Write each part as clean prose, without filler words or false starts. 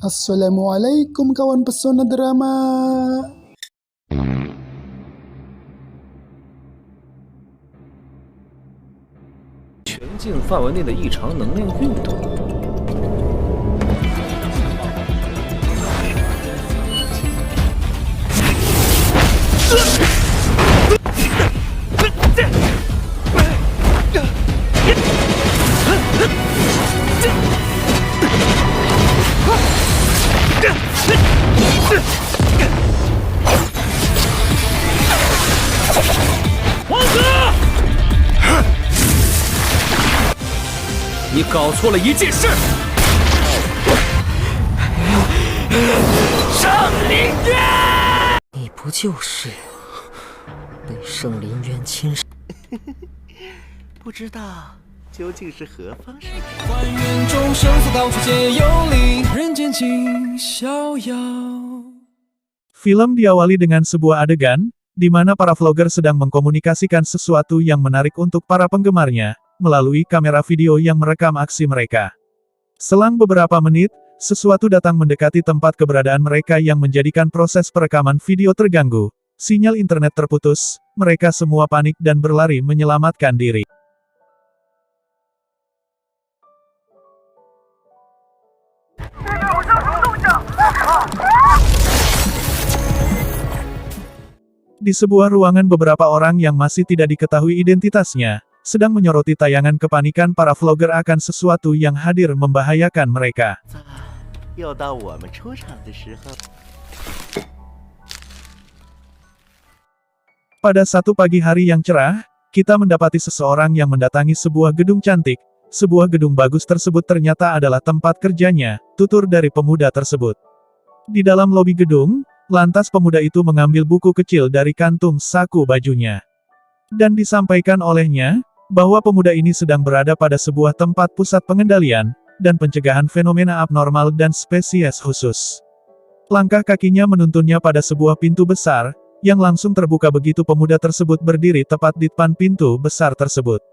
Assalamualaikum kawan pesona drama. 全境范围内的异常能量运动。王哥！ 你搞错了一件事！圣灵渊，你不就是被圣灵渊侵蚀？不知道究竟是何方神灵？还原众生所到处皆有灵，人间尽逍遥。 Film diawali dengan sebuah adegan, di mana para vlogger sedang mengkomunikasikan sesuatu yang menarik untuk para penggemarnya, melalui kamera video yang merekam aksi mereka. Selang beberapa menit, sesuatu datang mendekati tempat keberadaan mereka yang menjadikan proses perekaman video terganggu. Sinyal internet terputus, mereka semua panik dan berlari menyelamatkan diri. Di sebuah ruangan beberapa orang yang masih tidak diketahui identitasnya, sedang menyoroti tayangan kepanikan para vlogger akan sesuatu yang hadir membahayakan mereka. 又到我们出场的时候。 Pada satu pagi hari yang cerah, kita mendapati seseorang yang mendatangi sebuah gedung cantik. Sebuah gedung bagus tersebut ternyata adalah tempat kerjanya, tutur dari pemuda tersebut. Di dalam lobi gedung, lantas pemuda itu mengambil buku kecil dari kantung saku bajunya. Dan disampaikan olehnya, bahwa pemuda ini sedang berada pada sebuah tempat pusat pengendalian, dan pencegahan fenomena abnormal dan spesies khusus. Langkah kakinya menuntunnya pada sebuah pintu besar, yang langsung terbuka begitu pemuda tersebut berdiri tepat di depan pintu besar tersebut.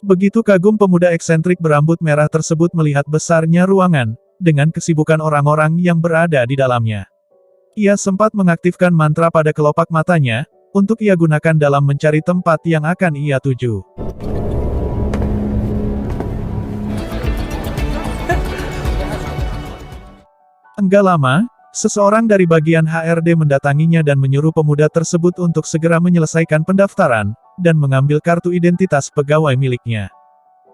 Begitu kagum pemuda eksentrik berambut merah tersebut melihat besarnya ruangan, dengan kesibukan orang-orang yang berada di dalamnya. Ia sempat mengaktifkan mantra pada kelopak matanya, untuk ia gunakan dalam mencari tempat yang akan ia tuju. Enggak lama, seseorang dari bagian HRD mendatanginya dan menyuruh pemuda tersebut untuk segera menyelesaikan pendaftaran, dan mengambil kartu identitas pegawai miliknya.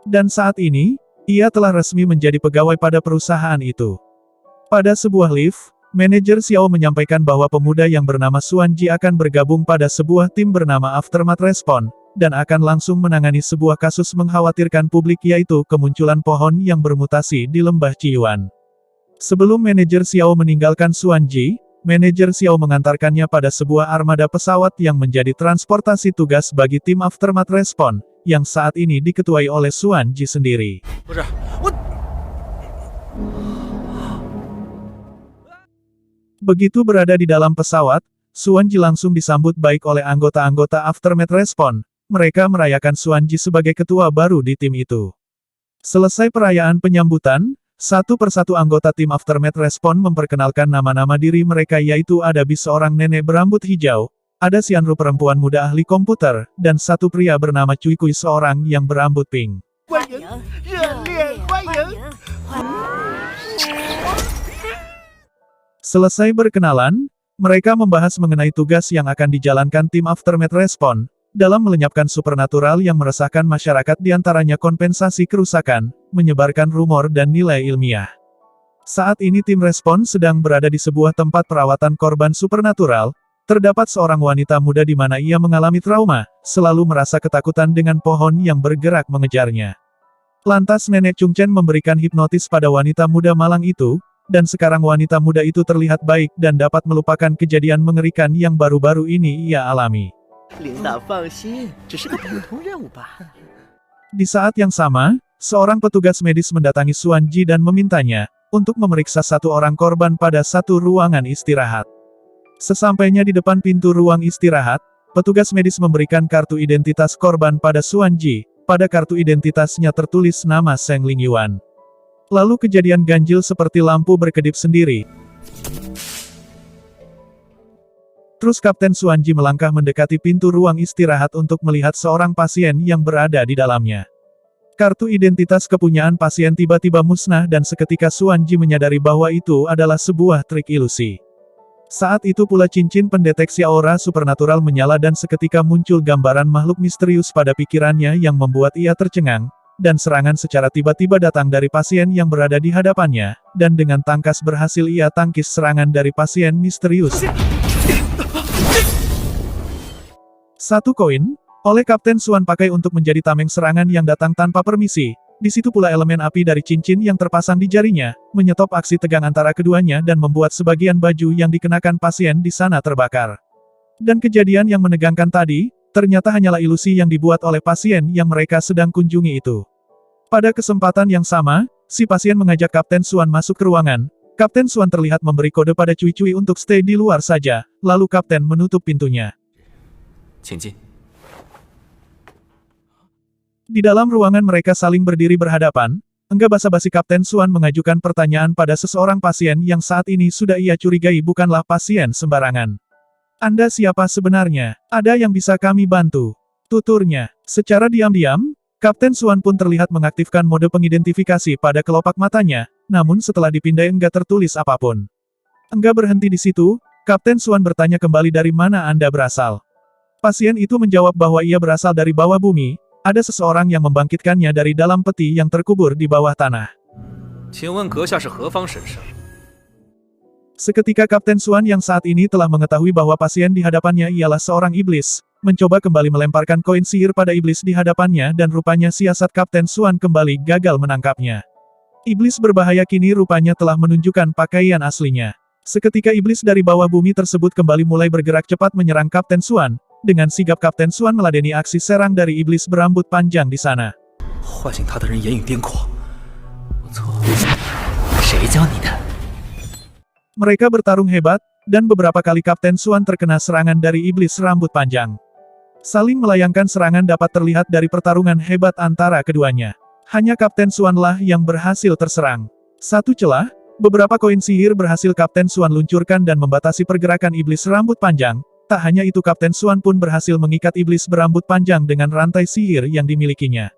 Dan saat ini, ia telah resmi menjadi pegawai pada perusahaan itu. Pada sebuah lift, manajer Xiao menyampaikan bahwa pemuda yang bernama Xuan Ji akan bergabung pada sebuah tim bernama Aftermath Response, dan akan langsung menangani sebuah kasus mengkhawatirkan publik yaitu kemunculan pohon yang bermutasi di lembah Ciyuan. Sebelum manajer Xiao meninggalkan Xuan Ji, manajer Xiao mengantarkannya pada sebuah armada pesawat yang menjadi transportasi tugas bagi tim Aftermath Response, yang saat ini diketuai oleh Xuan Ji sendiri. Begitu berada di dalam pesawat, Xuan Ji langsung disambut baik oleh anggota-anggota Aftermath Response. Mereka merayakan Xuan Ji sebagai ketua baru di tim itu. Selesai perayaan penyambutan, satu persatu anggota tim Aftermath Response memperkenalkan nama-nama diri mereka yaitu ada seorang nenek berambut hijau, ada Xianru perempuan muda ahli komputer, dan satu pria bernama Cui Kui seorang yang berambut pink. Selesai berkenalan, mereka membahas mengenai tugas yang akan dijalankan tim Aftermath Response, dalam melenyapkan supernatural yang meresahkan masyarakat diantaranya kompensasi kerusakan, menyebarkan rumor dan nilai ilmiah. Saat ini tim Respons sedang berada di sebuah tempat perawatan korban supernatural, terdapat seorang wanita muda di mana ia mengalami trauma, selalu merasa ketakutan dengan pohon yang bergerak mengejarnya. Lantas nenek Chung Chen memberikan hipnotis pada wanita muda malang itu, dan sekarang wanita muda itu terlihat baik dan dapat melupakan kejadian mengerikan yang baru-baru ini ia alami. 领导放心，只是个普通任务吧。 Di saat yang sama, seorang petugas medis mendatangi Xuan Ji dan memintanya untuk memeriksa satu orang korban pada satu ruangan istirahat. Sesampainya di depan pintu ruang istirahat, petugas medis memberikan kartu identitas korban pada Xuan Ji. Pada kartu identitasnya tertulis nama Seng Lingyuan. Lalu kejadian ganjil seperti lampu berkedip sendiri. Terus Kapten Xuanji melangkah mendekati pintu ruang istirahat untuk melihat seorang pasien yang berada di dalamnya. Kartu identitas kepunyaan pasien tiba-tiba musnah dan seketika Xuanji menyadari bahwa itu adalah sebuah trik ilusi. Saat itu pula cincin pendeteksi aura supernatural menyala dan seketika muncul gambaran makhluk misterius pada pikirannya yang membuat ia tercengang, dan serangan secara tiba-tiba datang dari pasien yang berada di hadapannya, dan dengan tangkas berhasil ia tangkis serangan dari pasien misterius. 1 koin, oleh Kapten Xuan pakai untuk menjadi tameng serangan yang datang tanpa permisi. Di situ pula elemen api dari cincin yang terpasang di jarinya, menyetop aksi tegang antara keduanya dan membuat sebagian baju yang dikenakan pasien di sana terbakar. Dan kejadian yang menegangkan tadi, ternyata hanyalah ilusi yang dibuat oleh pasien yang mereka sedang kunjungi itu. Pada kesempatan yang sama, si pasien mengajak Kapten Xuan masuk ke ruangan. Kapten Xuan terlihat memberi kode pada Cui-Cui untuk stay di luar saja, lalu Kapten menutup pintunya. 请进。 Di dalam ruangan mereka saling berdiri berhadapan, enggak basa-basi Kapten Xuan mengajukan pertanyaan pada seseorang pasien yang saat ini sudah ia curigai bukanlah pasien sembarangan. Anda siapa sebenarnya? Ada yang bisa kami bantu? Tuturnya. Secara diam-diam, Kapten Xuan pun terlihat mengaktifkan mode pengidentifikasi pada kelopak matanya, namun setelah dipindai enggak tertulis apapun. Enggak berhenti di situ, Kapten Xuan bertanya kembali dari mana Anda berasal. Pasien itu menjawab bahwa ia berasal dari bawah bumi, ada seseorang yang membangkitkannya dari dalam peti yang terkubur di bawah tanah. 请问阁下是何方神圣？ Seketika Kapten Xuan yang saat ini telah mengetahui bahwa pasien di hadapannya ialah seorang iblis, mencoba kembali melemparkan koin sihir pada iblis di hadapannya dan rupanya siasat Kapten Xuan kembali gagal menangkapnya. Iblis berbahaya kini rupanya telah menunjukkan pakaian aslinya. Seketika iblis dari bawah bumi tersebut kembali mulai bergerak cepat menyerang Kapten Xuan. Dengan sigap Kapten Xuan meladeni aksi serang dari iblis berambut panjang di sana. 唤醒他的人言语癫狂，不错。谁教你的？ Mereka bertarung hebat, dan beberapa kali Kapten Xuan terkena serangan dari iblis rambut panjang. Saling melayangkan serangan dapat terlihat dari pertarungan hebat antara keduanya. Hanya Kapten Xuan-lah yang berhasil terserang. Satu celah, beberapa koin sihir berhasil Kapten Xuan luncurkan dan membatasi pergerakan iblis rambut panjang. Tak hanya itu Kapten Xuan pun berhasil mengikat iblis berambut panjang dengan rantai sihir yang dimilikinya.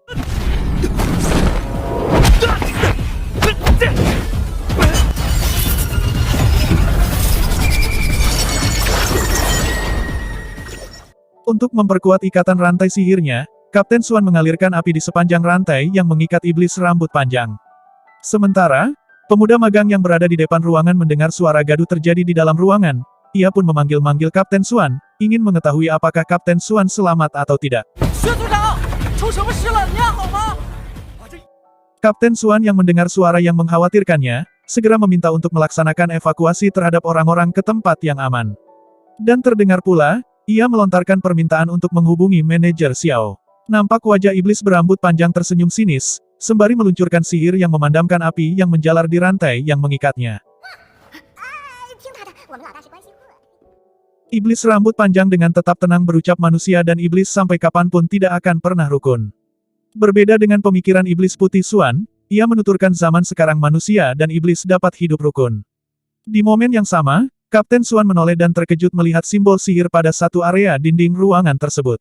Untuk memperkuat ikatan rantai sihirnya, Kapten Xuan mengalirkan api di sepanjang rantai yang mengikat iblis rambut panjang. Sementara, pemuda magang yang berada di depan ruangan mendengar suara gaduh terjadi di dalam ruangan. Ia pun memanggil-manggil Kapten Xuan, ingin mengetahui apakah Kapten Xuan selamat atau tidak. Kapten Xuan yang mendengar suara yang mengkhawatirkannya, segera meminta untuk melaksanakan evakuasi terhadap orang-orang ke tempat yang aman. Dan terdengar pula, ia melontarkan permintaan untuk menghubungi manajer Xiao. Nampak wajah iblis berambut panjang tersenyum sinis, sembari meluncurkan sihir yang memadamkan api yang menjalar di rantai yang mengikatnya. Iblis rambut panjang dengan tetap tenang berucap manusia dan iblis sampai kapanpun tidak akan pernah rukun. Berbeda dengan pemikiran iblis putih Xuan, ia menuturkan zaman sekarang manusia dan iblis dapat hidup rukun. Di momen yang sama, Kapten Xuan menoleh dan terkejut melihat simbol sihir pada satu area dinding ruangan tersebut.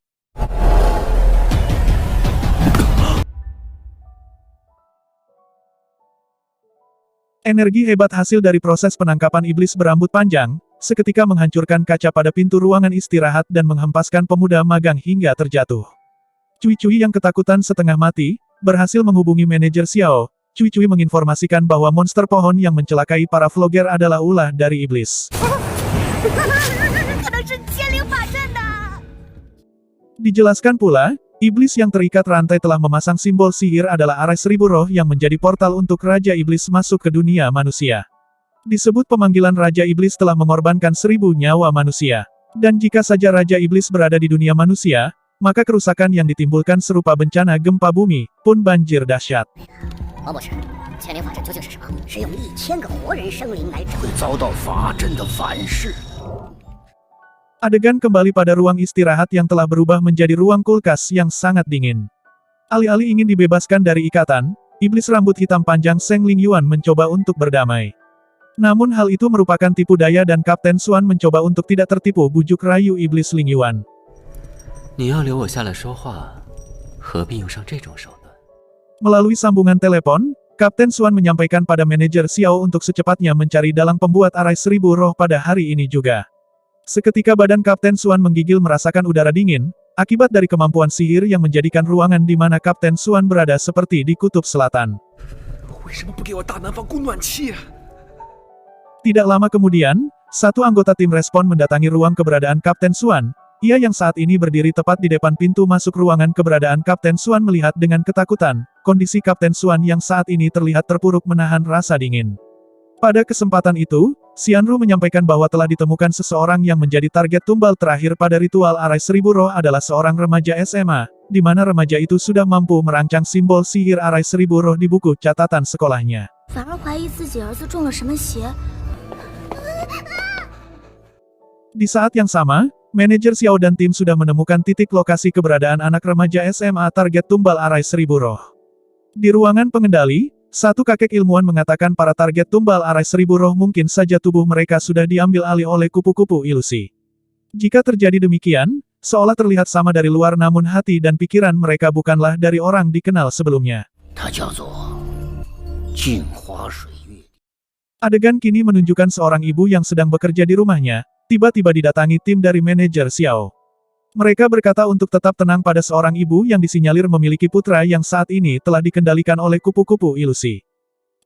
Energi hebat hasil dari proses penangkapan iblis berambut panjang, seketika menghancurkan kaca pada pintu ruangan istirahat dan menghempaskan pemuda magang hingga terjatuh. Cui-Cui yang ketakutan setengah mati, berhasil menghubungi manajer Xiao. Cui-Cui menginformasikan bahwa monster pohon yang mencelakai para vlogger adalah ulah dari iblis. Dijelaskan pula, iblis yang terikat rantai telah memasang simbol sihir adalah arai 1000 roh yang menjadi portal untuk Raja Iblis masuk ke dunia manusia. Disebut pemanggilan Raja Iblis telah mengorbankan 1000 nyawa manusia. Dan jika saja Raja Iblis berada di dunia manusia, maka kerusakan yang ditimbulkan serupa bencana gempa bumi, pun banjir dahsyat. Adegan kembali pada ruang istirahat yang telah berubah menjadi ruang kulkas yang sangat dingin. Alih-alih ingin dibebaskan dari ikatan, iblis rambut hitam panjang Seng Lingyuan mencoba untuk berdamai. Namun hal itu merupakan tipu daya dan Kapten Suan mencoba untuk tidak tertipu bujuk rayu iblis Lingyuan. 你要留我下来说话，何必用上这种手段？ Melalui sambungan telepon, Kapten Suan menyampaikan pada manajer Xiao untuk secepatnya mencari dalang pembuat arai 1000 roh pada hari ini juga. Seketika badan Kapten Suan menggigil merasakan udara dingin, akibat dari kemampuan sihir yang menjadikan ruangan di mana Kapten Suan berada seperti di kutub selatan. Tidak lama kemudian, satu anggota tim respon mendatangi ruang keberadaan Kapten Suan. Ia yang saat ini berdiri tepat di depan pintu masuk ruangan keberadaan Kapten Suan melihat dengan ketakutan, kondisi Kapten Suan yang saat ini terlihat terpuruk menahan rasa dingin. Pada kesempatan itu, Xianru menyampaikan bahwa telah ditemukan seseorang yang menjadi target tumbal terakhir pada ritual arai 1000 roh adalah seorang remaja SMA, di mana remaja itu sudah mampu merancang simbol sihir arai 1000 roh di buku catatan sekolahnya. Di saat yang sama, manajer Xiao dan tim sudah menemukan titik lokasi keberadaan anak remaja SMA target tumbal arai 1000 roh. Di ruangan pengendali, satu kakek ilmuwan mengatakan para target tumbal arai 1000 roh mungkin saja tubuh mereka sudah diambil alih oleh kupu-kupu ilusi. Jika terjadi demikian, seolah terlihat sama dari luar namun hati dan pikiran mereka bukanlah dari orang dikenal sebelumnya. Adegan kini menunjukkan seorang ibu yang sedang bekerja di rumahnya, tiba-tiba didatangi tim dari manajer Xiao. Mereka berkata untuk tetap tenang pada seorang ibu yang disinyalir memiliki putra yang saat ini telah dikendalikan oleh kupu-kupu ilusi.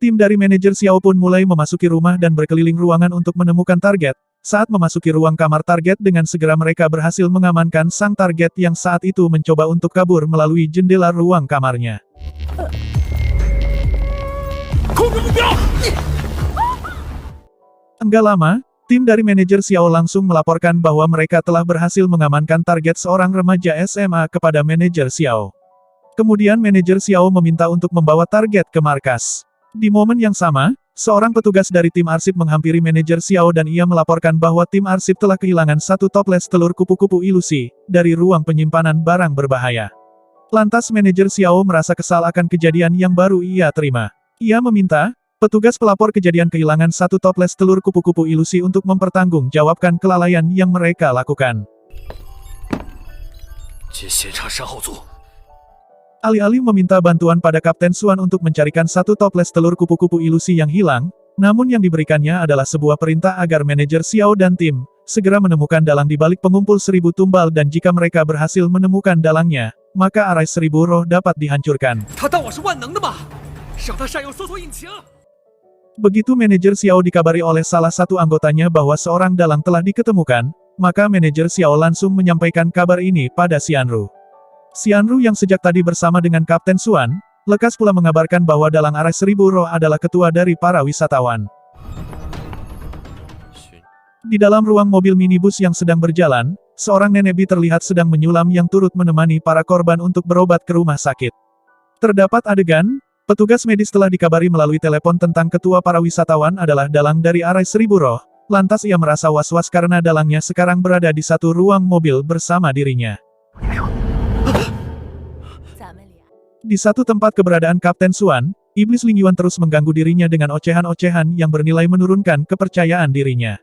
Tim dari manajer Xiao pun mulai memasuki rumah dan berkeliling ruangan untuk menemukan target. Saat memasuki ruang kamar target dengan segera mereka berhasil mengamankan sang target yang saat itu mencoba untuk kabur melalui jendela ruang kamarnya. Enggak lama, tim dari manajer Xiao langsung melaporkan bahwa mereka telah berhasil mengamankan target seorang remaja SMA kepada manajer Xiao. Kemudian manajer Xiao meminta untuk membawa target ke markas. Di momen yang sama, seorang petugas dari tim arsip menghampiri manajer Xiao dan ia melaporkan bahwa tim arsip telah kehilangan satu toples telur kupu-kupu ilusi dari ruang penyimpanan barang berbahaya. Lantas manajer Xiao merasa kesal akan kejadian yang baru ia terima. Ia meminta petugas pelapor kejadian kehilangan satu toples telur kupu-kupu ilusi untuk mempertanggungjawabkan kelalaian yang mereka lakukan. Alih-alih meminta bantuan pada Kapten Suan untuk mencarikan satu toples telur kupu-kupu ilusi yang hilang, namun yang diberikannya adalah sebuah perintah agar manajer Xiao dan tim segera menemukan dalang di balik pengumpul 1000 tumbal dan jika mereka berhasil menemukan dalangnya, maka arai 1000 roh dapat dihancurkan. Begitu manajer Xiao dikabari oleh salah satu anggotanya bahwa seorang dalang telah diketemukan, maka manajer Xiao langsung menyampaikan kabar ini pada Xianru. Xianru yang sejak tadi bersama dengan Kapten Suan, lekas pula mengabarkan bahwa dalang arai 1000 roh adalah ketua dari para wisatawan. Di dalam ruang mobil minibus yang sedang berjalan, seorang nenek bi terlihat sedang menyulam yang turut menemani para korban untuk berobat ke rumah sakit. Terdapat adegan, petugas medis telah dikabari melalui telepon tentang ketua para wisatawan adalah dalang dari arai 1000 roh, lantas ia merasa was-was karena dalangnya sekarang berada di satu ruang mobil bersama dirinya. Di satu tempat keberadaan Kapten Suan, iblis Lingyuan terus mengganggu dirinya dengan ocehan-ocehan yang bernilai menurunkan kepercayaan dirinya.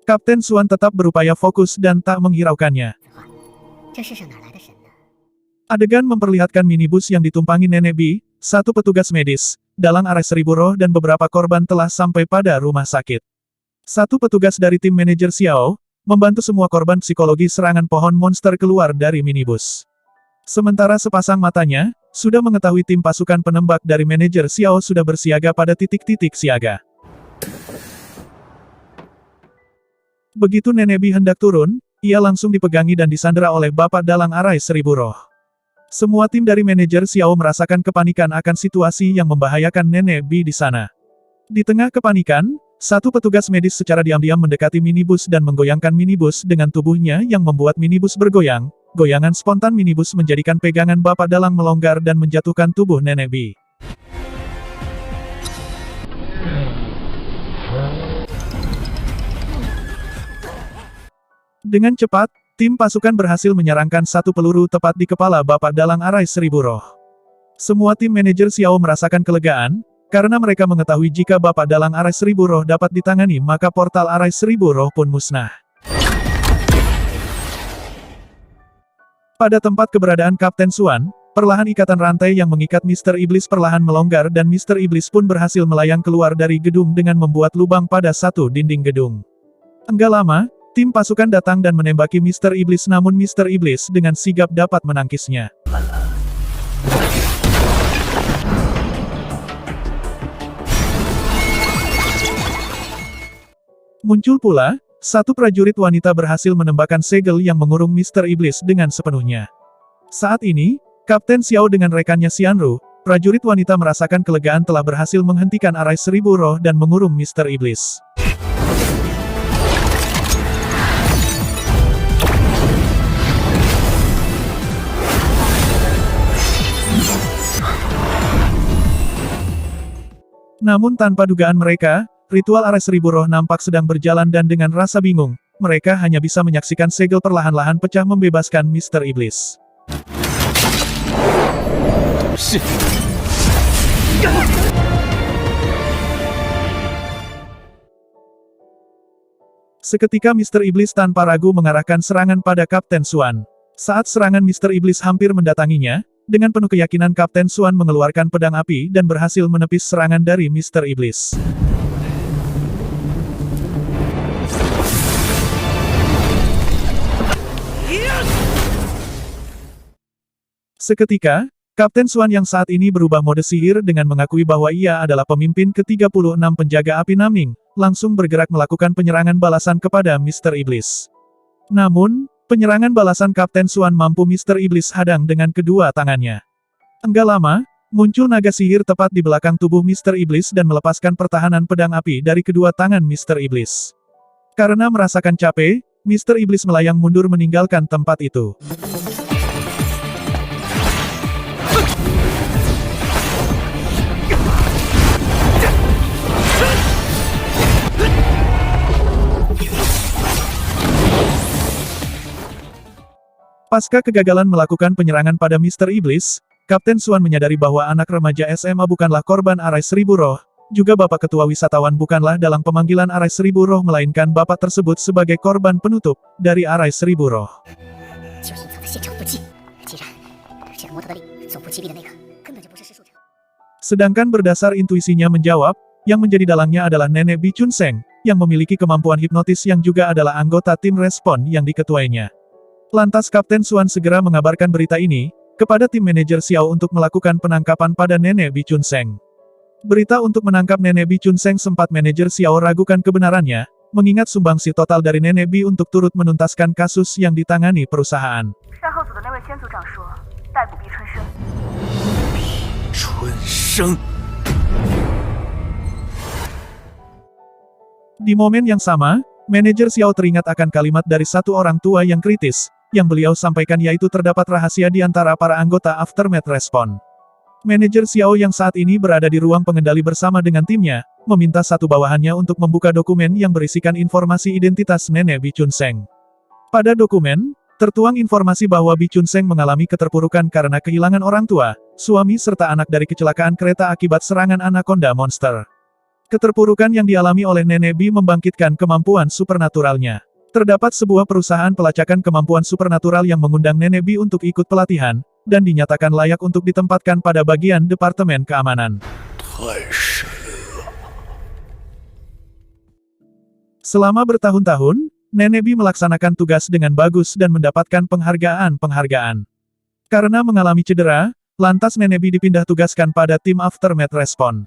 Kapten Suan tetap berupaya fokus dan tak menghiraukannya. Adegan memperlihatkan minibus yang ditumpangi nenek bi, satu petugas medis, dalang arai 1000 roh dan beberapa korban telah sampai pada rumah sakit. Satu petugas dari tim manajer Xiao, membantu semua korban psikologi serangan pohon monster keluar dari minibus. Sementara sepasang matanya, sudah mengetahui tim pasukan penembak dari manajer Xiao sudah bersiaga pada titik-titik siaga. Begitu nenek bi hendak turun, ia langsung dipegangi dan disandera oleh bapak dalang arai 1000 roh. Semua tim dari manajer Xiao merasakan kepanikan akan situasi yang membahayakan nenek bi di sana. Di tengah kepanikan, satu petugas medis secara diam-diam mendekati minibus dan menggoyangkan minibus dengan tubuhnya yang membuat minibus bergoyang. Goyangan spontan minibus menjadikan pegangan bapak dalang melonggar dan menjatuhkan tubuh nenek bi. Dengan cepat, tim pasukan berhasil menyerangkan satu peluru tepat di kepala bapak dalang arai 1000 roh. Semua tim manajer Xiao merasakan kelegaan, karena mereka mengetahui jika Bapak Dalang Arai Seribu Roh dapat ditangani maka portal Arai Seribu Roh pun musnah. Pada tempat keberadaan Kapten Suan, perlahan ikatan rantai yang mengikat Mr. Iblis perlahan melonggar dan Mr. Iblis pun berhasil melayang keluar dari gedung dengan membuat lubang pada satu dinding gedung. Enggak lama, tim pasukan datang dan menembaki Mr. Iblis namun Mr. Iblis dengan sigap dapat menangkisnya. Muncul pula, satu prajurit wanita berhasil menembakkan segel yang mengurung Mr. Iblis dengan sepenuhnya. Saat ini, Kapten Xiao dengan rekannya Xianru, prajurit wanita merasakan kelegaan telah berhasil menghentikan Arai Seribu Roh dan mengurung Mr. Iblis. Namun tanpa dugaan mereka, ritual Arai Seribu Roh nampak sedang berjalan dan dengan rasa bingung, mereka hanya bisa menyaksikan segel perlahan-lahan pecah membebaskan Mr. Iblis. Seketika Mr. Iblis tanpa ragu mengarahkan serangan pada Kapten Suan. Saat serangan Mr. Iblis hampir mendatanginya, dengan penuh keyakinan Kapten Suan mengeluarkan pedang api dan berhasil menepis serangan dari Mr. Iblis. Seketika, Kapten Suan yang saat ini berubah mode sihir dengan mengakui bahwa ia adalah pemimpin ke-36 penjaga api Namning, langsung bergerak melakukan penyerangan balasan kepada Mr. Iblis. Namun, penyerangan balasan Kapten Suan mampu Mr. Iblis hadang dengan kedua tangannya. Enggak lama, muncul naga sihir tepat di belakang tubuh Mr. Iblis dan melepaskan pertahanan pedang api dari kedua tangan Mr. Iblis. Karena merasakan capek, Mr. Iblis melayang mundur meninggalkan tempat itu. Pasca kegagalan melakukan penyerangan pada Mr. Iblis, Kapten Suan menyadari bahwa anak remaja SMA bukanlah korban Arai Seribu Roh, juga Bapak Ketua Wisatawan bukanlah dalam pemanggilan Arai Seribu Roh melainkan Bapak tersebut sebagai korban penutup dari Arai Seribu Roh. Sedangkan berdasar intuisinya menjawab, yang menjadi dalangnya adalah Nenek Bi Chun Seng, yang memiliki kemampuan hipnotis yang juga adalah anggota tim respon yang diketuainya. Lantas Kapten Suan segera mengabarkan berita ini kepada tim manajer Xiao untuk melakukan penangkapan pada Nenek Bi Chun Seng. Berita untuk menangkap Nenek Bi Chun Seng sempat manajer Xiao ragukan kebenarannya, mengingat sumbangsi total dari Nenek Bi untuk turut menuntaskan kasus yang ditangani perusahaan. Di momen yang sama, manajer Xiao teringat akan kalimat dari satu orang tua yang kritis, yang beliau sampaikan yaitu terdapat rahasia di antara para anggota Aftermath Respawn. Manajer Xiao yang saat ini berada di ruang pengendali bersama dengan timnya, meminta satu bawahannya untuk membuka dokumen yang berisikan informasi identitas Nenek Bi Chun Seng. Pada dokumen, tertuang informasi bahwa Bi Chun Seng mengalami keterpurukan karena kehilangan orang tua, suami serta anak dari kecelakaan kereta akibat serangan anaconda monster. Keterpurukan yang dialami oleh Nenek Bi membangkitkan kemampuan supernaturalnya. Terdapat sebuah perusahaan pelacakan kemampuan supernatural yang mengundang Nenek Bi untuk ikut pelatihan, dan dinyatakan layak untuk ditempatkan pada bagian Departemen Keamanan. Selama bertahun-tahun, Nenek Bi melaksanakan tugas dengan bagus dan mendapatkan penghargaan-penghargaan. Karena mengalami cedera, lantas Nenek Bi dipindah tugaskan pada tim Aftermath Respawn.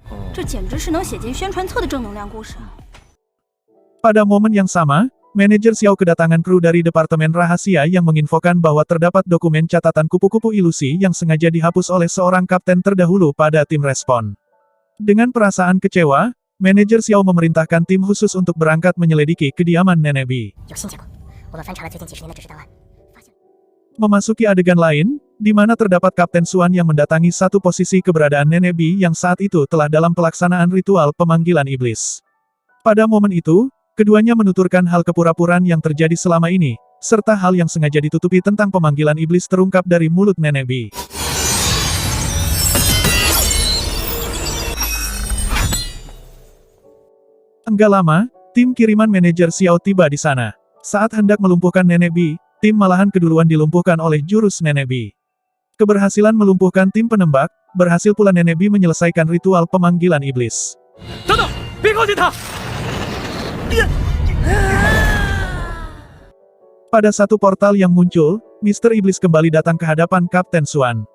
Pada momen yang sama, manajer Xiao kedatangan kru dari Departemen Rahasia yang menginfokan bahwa terdapat dokumen catatan kupu-kupu ilusi yang sengaja dihapus oleh seorang kapten terdahulu pada tim respon. Dengan perasaan kecewa, manajer Xiao memerintahkan tim khusus untuk berangkat menyelidiki kediaman Nenek Bi. Memasuki adegan lain, di mana terdapat Kapten Suan yang mendatangi satu posisi keberadaan Nenek Bi yang saat itu telah dalam pelaksanaan ritual pemanggilan iblis. Pada momen itu, keduanya menuturkan hal kepura-puraan yang terjadi selama ini, serta hal yang sengaja ditutupi tentang pemanggilan iblis terungkap dari mulut Nenek Bi. Enggak lama, tim kiriman manajer Xiao tiba di sana. Saat hendak melumpuhkan Nenek Bi, tim malahan keduluan dilumpuhkan oleh jurus Nenek Bi. Keberhasilan melumpuhkan tim penembak, berhasil pula Nenek Bi menyelesaikan ritual pemanggilan iblis. 等等，别靠近他！ Pada satu portal yang muncul, Mr. Iblis kembali datang ke hadapan Kapten Suan.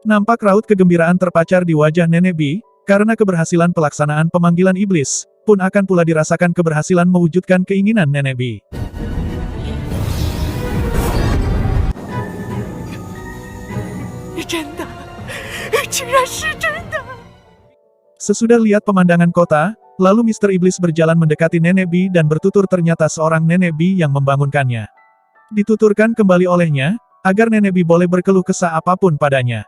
Nampak raut kegembiraan terpacar di wajah Nenek Bi, karena keberhasilan pelaksanaan pemanggilan iblis, pun akan pula dirasakan keberhasilan mewujudkan keinginan Nenek Bi. Sesudah lihat pemandangan kota, lalu Mr. Iblis berjalan mendekati Nenek Bi dan bertutur ternyata seorang Nenek Bi yang membangunkannya. Dituturkan kembali olehnya, agar Nenek Bi boleh berkeluh kesah apapun padanya.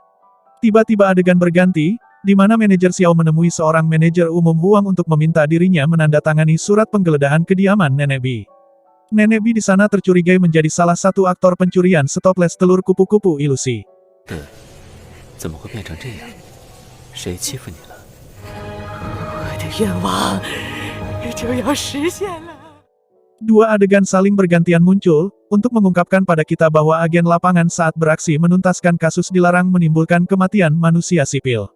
Tiba-tiba adegan berganti, di mana manajer Xiao menemui seorang manajer umum Huang untuk meminta dirinya menandatangani surat penggeledahan kediaman Nenek Bi. Nenek Bi di sana tercurigai menjadi salah satu aktor pencurian setoples telur kupu-kupu ilusi. 怎么会变成这样？谁欺负你了？ 我的愿望就要实现了。 Dua adegan saling bergantian muncul, untuk mengungkapkan pada kita bahwa agen lapangan saat beraksi menuntaskan kasus dilarang menimbulkan kematian manusia sipil.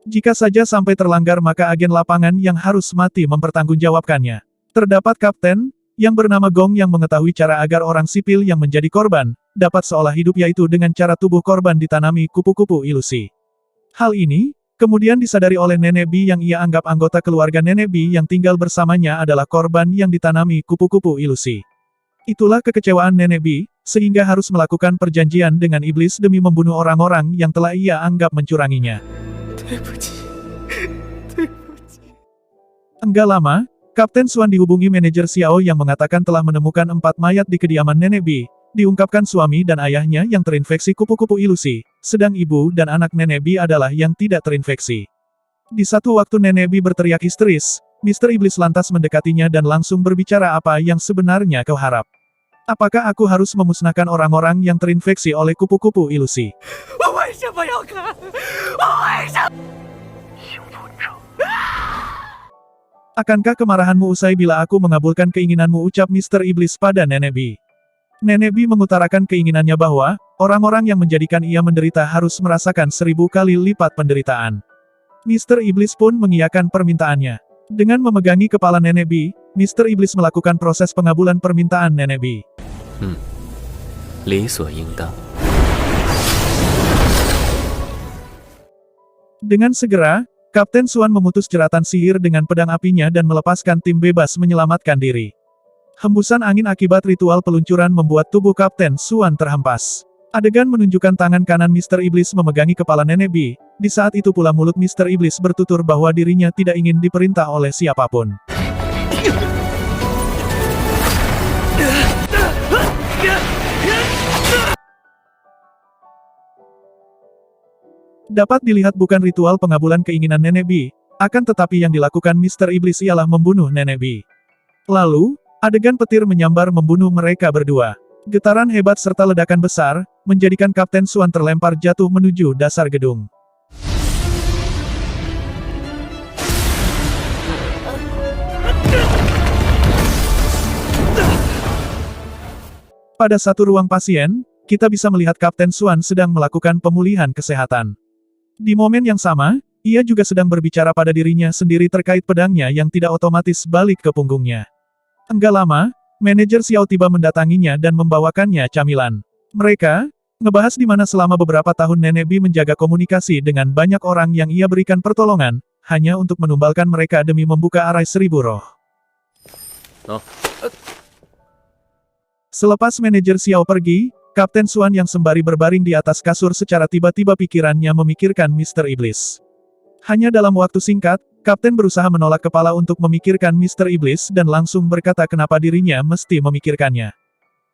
Jika saja sampai terlanggar maka agen lapangan yang harus mati mempertanggungjawabkannya. Terdapat kapten, yang bernama Gong yang mengetahui cara agar orang sipil yang menjadi korban, dapat seolah hidup yaitu dengan cara tubuh korban ditanami kupu-kupu ilusi. Hal ini, kemudian disadari oleh Nenek Bi yang ia anggap anggota keluarga Nenek Bi yang tinggal bersamanya adalah korban yang ditanami kupu-kupu ilusi. Itulah kekecewaan Nenek Bi, sehingga harus melakukan perjanjian dengan iblis demi membunuh orang-orang yang telah ia anggap mencuranginya. Enggak lama, Kapten Suan dihubungi manajer Xiao yang mengatakan telah menemukan 4 mayat di kediaman Nenek Bi. Diungkapkan suami dan ayahnya yang terinfeksi kupu-kupu ilusi, sedang ibu dan anak Nenek Bi adalah yang tidak terinfeksi. Di satu waktu Nenek Bi berteriak histeris, Mr. Iblis lantas mendekatinya dan langsung berbicara apa yang sebenarnya kau harap. Apakah aku harus memusnahkan orang-orang yang terinfeksi oleh kupu-kupu ilusi? Akankah kemarahanmu usai bila aku mengabulkan keinginanmu, ucap Mr. Iblis pada Nenek Bi. Nenek Bi mengutarakan keinginannya bahwa, orang-orang yang menjadikan ia menderita harus merasakan 1000 kali lipat penderitaan. Mr. Iblis pun mengiyakan permintaannya. Dengan memegangi kepala Nenek Bi, Mr. Iblis melakukan proses pengabulan permintaan Nenek Bi. 理所应当。 Dengan segera, Kapten Suan memutus jeratan sihir dengan pedang apinya dan melepaskan tim bebas menyelamatkan diri. Hembusan angin akibat ritual peluncuran membuat tubuh Kapten Suan terhempas. Adegan menunjukkan tangan kanan Mr. Iblis memegangi kepala Nenek Bi, di saat itu pula mulut Mr. Iblis bertutur bahwa dirinya tidak ingin diperintah oleh siapapun. Dapat dilihat bukan ritual pengabulan keinginan Nenek Bi, akan tetapi yang dilakukan Mr. Iblis ialah membunuh Nenek Bi. Lalu, adegan petir menyambar membunuh mereka berdua. Getaran hebat serta ledakan besar, menjadikan Kapten Suan terlempar jatuh menuju dasar gedung. Pada satu ruang pasien, kita bisa melihat Kapten Suan sedang melakukan pemulihan kesehatan. Di momen yang sama, ia juga sedang berbicara pada dirinya sendiri terkait pedangnya yang tidak otomatis balik ke punggungnya. Enggak lama, manajer Xiao tiba mendatanginya dan membawakannya camilan. Mereka ngebahas di mana selama beberapa tahun Nenek Bi menjaga komunikasi dengan banyak orang yang ia berikan pertolongan, hanya untuk menumbalkan mereka demi membuka arai 1000 roh. Selepas manajer Xiao pergi, Kapten Suan yang sembari berbaring di atas kasur secara tiba-tiba pikirannya memikirkan Mr. Iblis. Hanya dalam waktu singkat, Kapten berusaha menolak kepala untuk memikirkan Mr. Iblis dan langsung berkata kenapa dirinya mesti memikirkannya.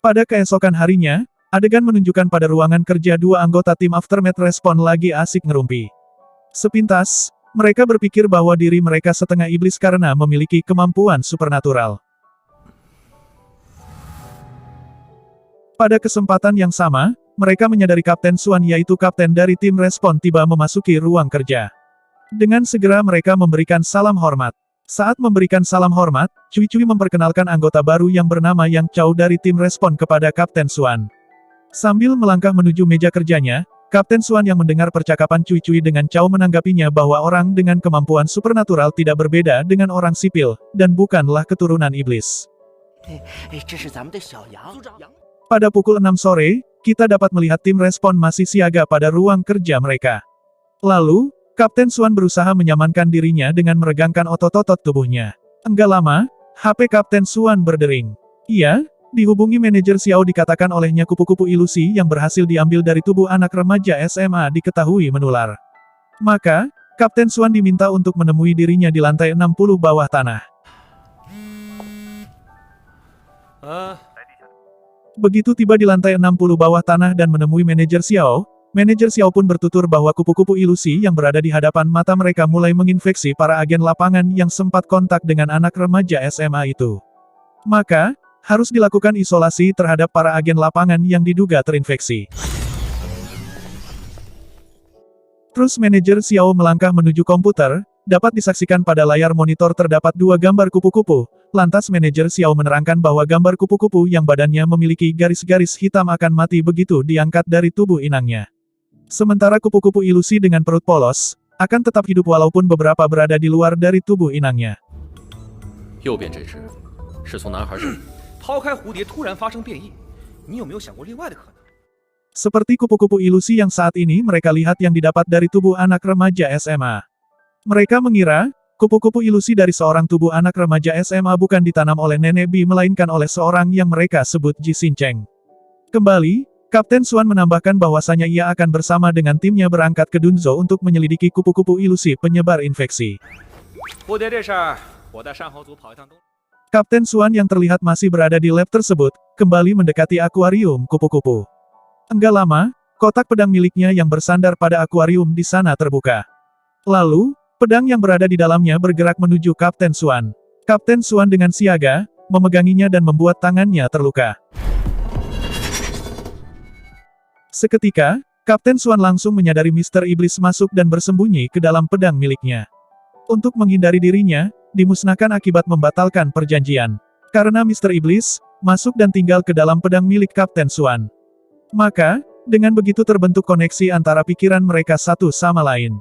Pada keesokan harinya, adegan menunjukkan pada ruangan kerja 2 anggota tim Aftermath Respawn lagi asik ngerumpi. Sepintas, mereka berpikir bahwa diri mereka setengah iblis karena memiliki kemampuan supernatural. Pada kesempatan yang sama, mereka menyadari Kapten Suan yaitu kapten dari tim Respawn tiba memasuki ruang kerja. Dengan segera mereka memberikan salam hormat. Saat memberikan salam hormat, Cui memperkenalkan anggota baru yang bernama Yang Chao dari tim respon kepada Kapten Suan. Sambil melangkah menuju meja kerjanya, Kapten Suan yang mendengar percakapan Cui dengan Chao menanggapinya bahwa orang dengan kemampuan supernatural tidak berbeda dengan orang sipil, dan bukanlah keturunan iblis. Pada pukul 6 sore, kita dapat melihat tim respon masih siaga pada ruang kerja mereka. Lalu, Kapten Suan berusaha menyamankan dirinya dengan meregangkan otot-otot tubuhnya. Enggak lama, HP Kapten Suan berdering. Ia dihubungi manajer Xiao, dikatakan olehnya kupu-kupu ilusi yang berhasil diambil dari tubuh anak remaja SMA diketahui menular. Maka, Kapten Suan diminta untuk menemui dirinya di lantai 60 bawah tanah. Begitu tiba di lantai 60 bawah tanah dan menemui manajer Xiao pun bertutur bahwa kupu-kupu ilusi yang berada di hadapan mata mereka mulai menginfeksi para agen lapangan yang sempat kontak dengan anak remaja SMA itu. Maka, harus dilakukan isolasi terhadap para agen lapangan yang diduga terinfeksi. Terus manajer Xiao melangkah menuju komputer, dapat disaksikan pada layar monitor terdapat 2 gambar kupu-kupu. Lantas manajer Xiao menerangkan bahwa gambar kupu-kupu yang badannya memiliki garis-garis hitam akan mati begitu diangkat dari tubuh inangnya. Sementara kupu-kupu ilusi dengan perut polos, akan tetap hidup walaupun beberapa berada di luar dari tubuh inangnya. 右边这只是从男孩这里。抛开蝴蝶突然发生变异，你有没有想过另外的可能？ Seperti kupu-kupu ilusi yang saat ini mereka lihat yang didapat dari tubuh anak remaja SMA. Mereka mengira, kupu-kupu ilusi dari seorang tubuh anak remaja SMA bukan ditanam oleh Nenek Bi melainkan oleh seorang yang mereka sebut Ji Xincheng. Kembali, Kapten Suan menambahkan bahwasanya ia akan bersama dengan timnya berangkat ke Dunzhou untuk menyelidiki kupu-kupu ilusi penyebar infeksi. Kapten Suan yang terlihat masih berada di lab tersebut, kembali mendekati akuarium kupu-kupu. Enggak lama, kotak pedang miliknya yang bersandar pada akuarium di sana terbuka. Lalu, pedang yang berada di dalamnya bergerak menuju Kapten Suan. Kapten Suan dengan siaga, memeganginya dan membuat tangannya terluka. Seketika, Kapten Suan langsung menyadari Mr. Iblis masuk dan bersembunyi ke dalam pedang miliknya. Untuk menghindari dirinya, dimusnahkan akibat membatalkan perjanjian. Karena Mr. Iblis masuk dan tinggal ke dalam pedang milik Kapten Suan. Maka, dengan begitu terbentuk koneksi antara pikiran mereka satu sama lain.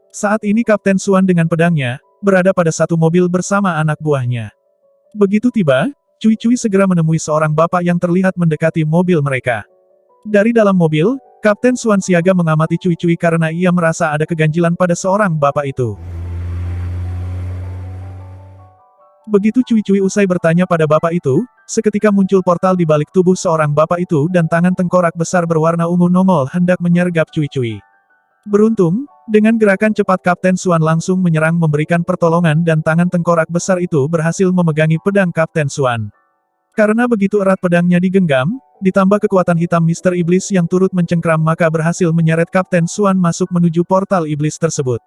Saat ini Kapten Suan dengan pedangnya, berada pada satu mobil bersama anak buahnya. Begitu tiba, Cui segera menemui seorang bapak yang terlihat mendekati mobil mereka. Dari dalam mobil, Kapten Suan siaga mengamati Cui karena ia merasa ada keganjilan pada seorang bapak itu. Begitu Cui usai bertanya pada bapak itu, seketika muncul portal di balik tubuh seorang bapak itu dan tangan tengkorak besar berwarna ungu nongol hendak menyergap Cui. Beruntung, dengan gerakan cepat Kapten Suan langsung menyerang memberikan pertolongan dan tangan tengkorak besar itu berhasil memegangi pedang Kapten Suan. Karena begitu erat pedangnya digenggam, ditambah kekuatan hitam Mr. Iblis yang turut mencengkram maka berhasil menyeret Kapten Suan masuk menuju portal iblis tersebut.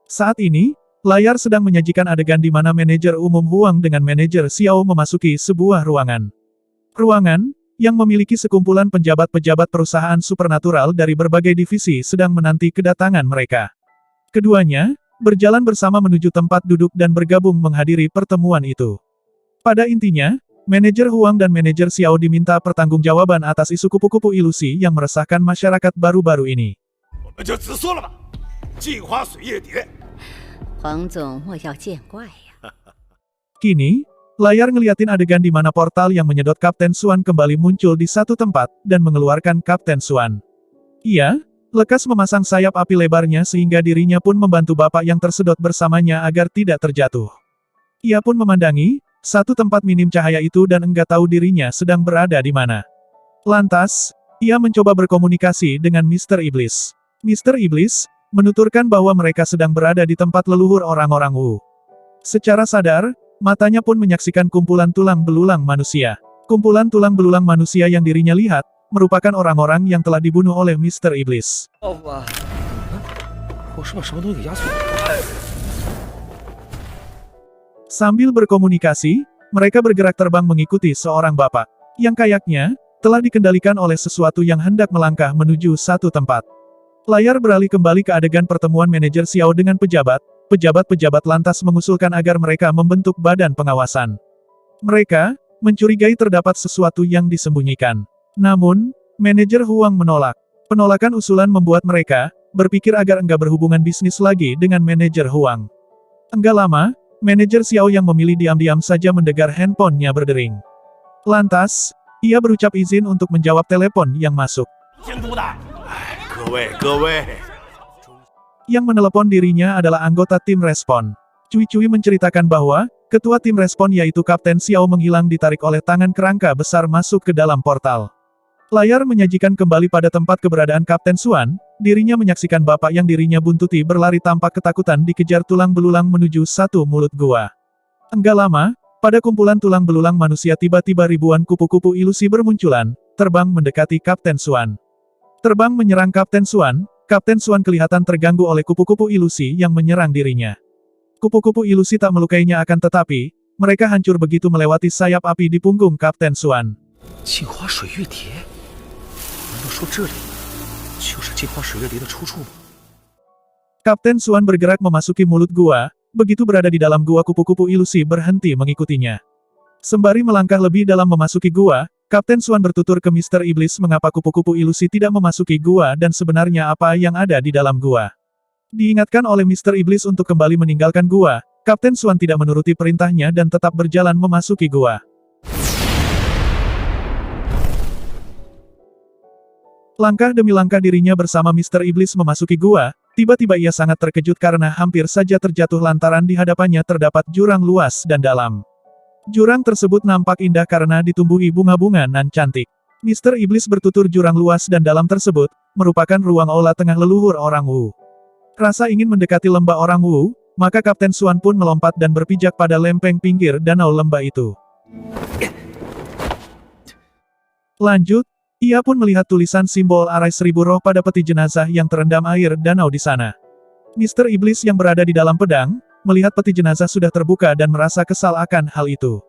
Saat ini, layar sedang menyajikan adegan di mana manajer umum Huang dengan manajer Xiao memasuki sebuah ruangan. Ruangan, yang memiliki sekumpulan pejabat-pejabat perusahaan supernatural dari berbagai divisi sedang menanti kedatangan mereka. Keduanya, berjalan bersama menuju tempat duduk dan bergabung menghadiri pertemuan itu. Pada intinya, manajer Huang dan manajer Xiao diminta pertanggungjawaban atas isu kupu-kupu ilusi yang meresahkan masyarakat baru-baru ini. 黄总莫要见怪呀。 Kini, layar ngeliatin adegan di mana portal yang menyedot Kapten Suan kembali muncul di satu tempat, dan mengeluarkan Kapten Suan. Ia, lekas memasang sayap api lebarnya sehingga dirinya pun membantu bapak yang tersedot bersamanya agar tidak terjatuh. Ia pun memandangi, satu tempat minim cahaya itu dan enggak tahu dirinya sedang berada di mana. Lantas, ia mencoba berkomunikasi dengan Mr. Iblis. Mr. Iblis menuturkan bahwa mereka sedang berada di tempat leluhur orang-orang Wu. Secara sadar, matanya pun menyaksikan kumpulan tulang belulang manusia. Kumpulan tulang belulang manusia yang dirinya lihat, merupakan orang-orang yang telah dibunuh oleh Mr. Iblis. Sambil berkomunikasi, mereka bergerak terbang mengikuti seorang bapak, yang kayaknya telah dikendalikan oleh sesuatu yang hendak melangkah menuju satu tempat. Layar beralih kembali ke adegan pertemuan manajer Xiao dengan pejabat-pejabat lantas mengusulkan agar mereka membentuk badan pengawasan. Mereka mencurigai terdapat sesuatu yang disembunyikan. Namun, manajer Huang menolak. Penolakan usulan membuat mereka berpikir agar enggak berhubungan bisnis lagi dengan manajer Huang. Enggak lama, manajer Xiao yang memilih diam-diam saja mendengar handphonenya berdering. Lantas, ia berucap izin untuk menjawab telepon yang masuk. Yang menelepon dirinya adalah anggota tim respon. Cui-Cui menceritakan bahwa ketua tim respon yaitu Kapten Xiao menghilang ditarik oleh tangan kerangka besar masuk ke dalam portal. Layar menyajikan kembali pada tempat keberadaan Kapten Xuan, dirinya menyaksikan bapak yang dirinya buntuti berlari tanpa ketakutan dikejar tulang belulang menuju satu mulut gua. Enggak lama, pada kumpulan tulang belulang manusia tiba-tiba ribuan kupu-kupu ilusi bermunculan, terbang mendekati Kapten Xuan. Terbang menyerang Kapten Xuan kelihatan terganggu oleh kupu-kupu ilusi yang menyerang dirinya. Kupu-kupu ilusi tak melukainya akan tetapi, mereka hancur begitu melewati sayap api di punggung Kapten Xuan. 镜花水月蝶，难道说这里就是镜花水月蝶的出处吗？ Kapten Xuan bergerak memasuki mulut gua, begitu berada di dalam gua kupu-kupu ilusi berhenti mengikutinya. Sembari melangkah lebih dalam memasuki gua, Kapten Xuan bertutur ke Mr. Iblis mengapa kupu-kupu ilusi tidak memasuki gua dan sebenarnya apa yang ada di dalam gua. Diingatkan oleh Mr. Iblis untuk kembali meninggalkan gua, Kapten Xuan tidak menuruti perintahnya dan tetap berjalan memasuki gua. Langkah demi langkah dirinya bersama Mr. Iblis memasuki gua, tiba-tiba ia sangat terkejut karena hampir saja terjatuh lantaran di hadapannya terdapat jurang luas dan dalam. Jurang tersebut nampak indah karena ditumbuhi bunga-bunga nan cantik. Mr. Iblis bertutur jurang luas dan dalam tersebut, merupakan ruang aula tengah leluhur orang Wu. Rasa ingin mendekati lembah orang Wu, maka Kapten Xuan pun melompat dan berpijak pada lempeng pinggir danau lembah itu. Lanjut, ia pun melihat tulisan simbol arai seribu roh pada peti jenazah yang terendam air danau di sana. Mr. Iblis yang berada di dalam pedang, melihat peti jenazah sudah terbuka dan merasa kesal akan hal itu.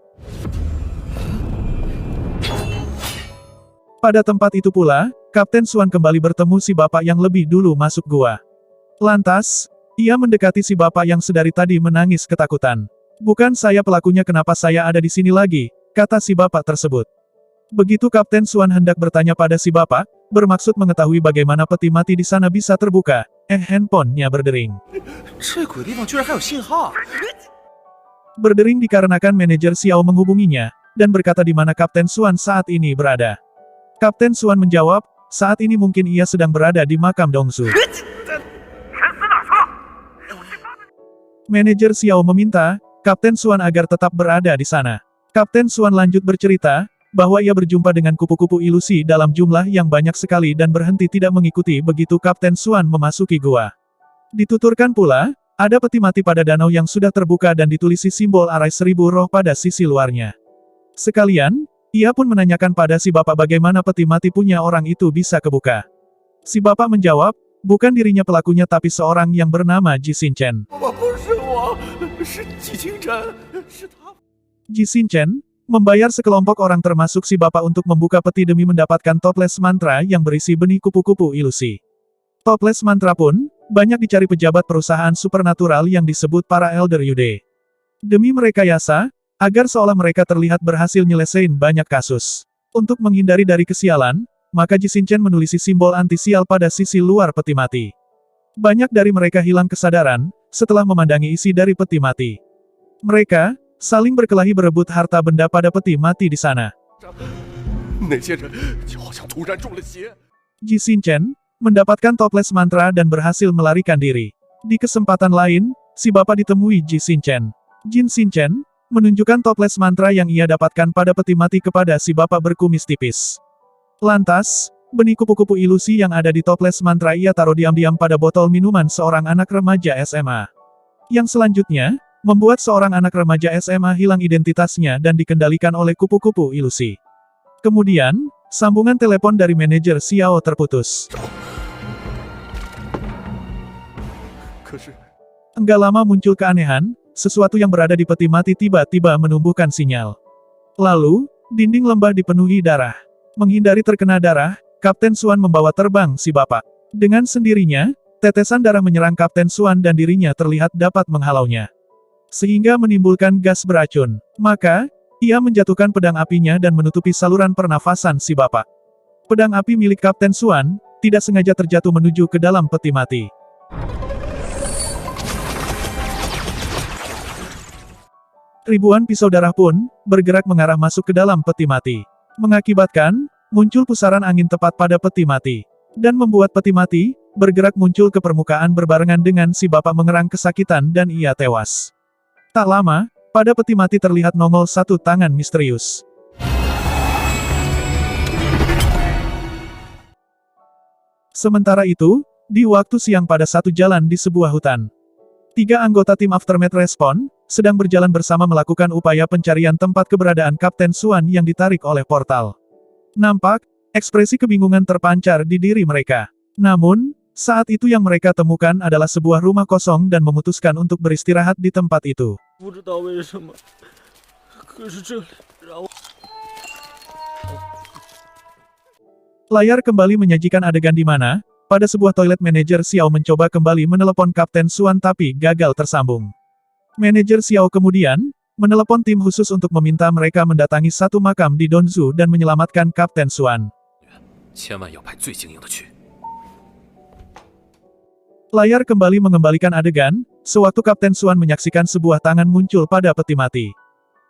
Pada tempat itu pula, Kapten Xuan kembali bertemu si bapak yang lebih dulu masuk gua. Lantas, ia mendekati si bapak yang sedari tadi menangis ketakutan. "Bukan saya pelakunya, kenapa saya ada di sini lagi?" kata si bapak tersebut. Begitu Kapten Xuan hendak bertanya pada si bapak, bermaksud mengetahui bagaimana peti mati di sana bisa terbuka, handphonenya berdering. Berdering dikarenakan manajer Xiao menghubunginya, dan berkata di mana Kapten Xuan saat ini berada. Kapten Xuan menjawab, saat ini mungkin ia sedang berada di makam Dongzu. Manajer Xiao meminta Kapten Xuan agar tetap berada di sana. Kapten Xuan lanjut bercerita, bahwa ia berjumpa dengan kupu-kupu ilusi dalam jumlah yang banyak sekali dan berhenti tidak mengikuti begitu Kapten Xuan memasuki gua. Dituturkan pula, ada peti mati pada danau yang sudah terbuka dan ditulisi simbol arai seribu roh pada sisi luarnya. Sekalian, ia pun menanyakan pada si bapak bagaimana peti mati punya orang itu bisa kebuka. Si bapak menjawab, bukan dirinya pelakunya tapi seorang yang bernama Ji Xinchen. Ji Xinchen membayar sekelompok orang termasuk si bapak untuk membuka peti demi mendapatkan toples mantra yang berisi benih kupu-kupu ilusi. Toples mantra pun banyak dicari pejabat perusahaan supernatural yang disebut para Elder Yude. Demi merekayasa, agar seolah mereka terlihat berhasil nyelesain banyak kasus. Untuk menghindari dari kesialan, maka Ji Xinchen menulisi simbol anti-sial pada sisi luar peti mati. Banyak dari mereka hilang kesadaran setelah memandangi isi dari peti mati. Mereka saling berkelahi berebut harta benda pada peti mati di sana. Ji Xinchen mendapatkan toples mantra dan berhasil melarikan diri. Di kesempatan lain, si bapak ditemui Ji Xinchen. Jin Xinchen menunjukkan toples mantra yang ia dapatkan pada peti mati kepada si bapak berkumis tipis. Lantas, benih kupu-kupu ilusi yang ada di toples mantra ia taruh diam-diam pada botol minuman seorang anak remaja SMA. Yang selanjutnya, membuat seorang anak remaja SMA hilang identitasnya dan dikendalikan oleh kupu-kupu ilusi. Kemudian, sambungan telepon dari manajer Xiao terputus. Enggak lama muncul keanehan, sesuatu yang berada di peti mati tiba-tiba menumbuhkan sinyal. Lalu, dinding lembah dipenuhi darah. Menghindari terkena darah, Kapten Suan membawa terbang si bapak. Dengan sendirinya, tetesan darah menyerang Kapten Suan dan dirinya terlihat dapat menghalaunya. Sehingga menimbulkan gas beracun. Maka, ia menjatuhkan pedang apinya dan menutupi saluran pernafasan si bapak. Pedang api milik Kapten Suan, tidak sengaja terjatuh menuju ke dalam peti mati. Ribuan pisau darah pun, bergerak mengarah masuk ke dalam peti mati. Mengakibatkan, muncul pusaran angin tepat pada peti mati. Dan membuat peti mati, bergerak muncul ke permukaan berbarengan dengan si bapak mengerang kesakitan dan ia tewas. Tak lama, pada peti mati terlihat nongol satu tangan misterius. Sementara itu, di waktu siang pada satu jalan di sebuah hutan. 3 anggota tim Aftermath Response sedang berjalan bersama melakukan upaya pencarian tempat keberadaan Kapten Suan yang ditarik oleh portal. Nampak, ekspresi kebingungan terpancar di diri mereka. Namun, saat itu yang mereka temukan adalah sebuah rumah kosong dan memutuskan untuk beristirahat di tempat itu. Layar kembali menyajikan adegan di mana, pada sebuah toilet manajer Xiao mencoba kembali menelepon Kapten Suan tapi gagal tersambung. Manajer Xiao kemudian, menelepon tim khusus untuk meminta mereka mendatangi satu makam di Donzu dan menyelamatkan Kapten Suan. Layar kembali mengembalikan adegan, sewaktu Kapten Suan menyaksikan sebuah tangan muncul pada peti mati.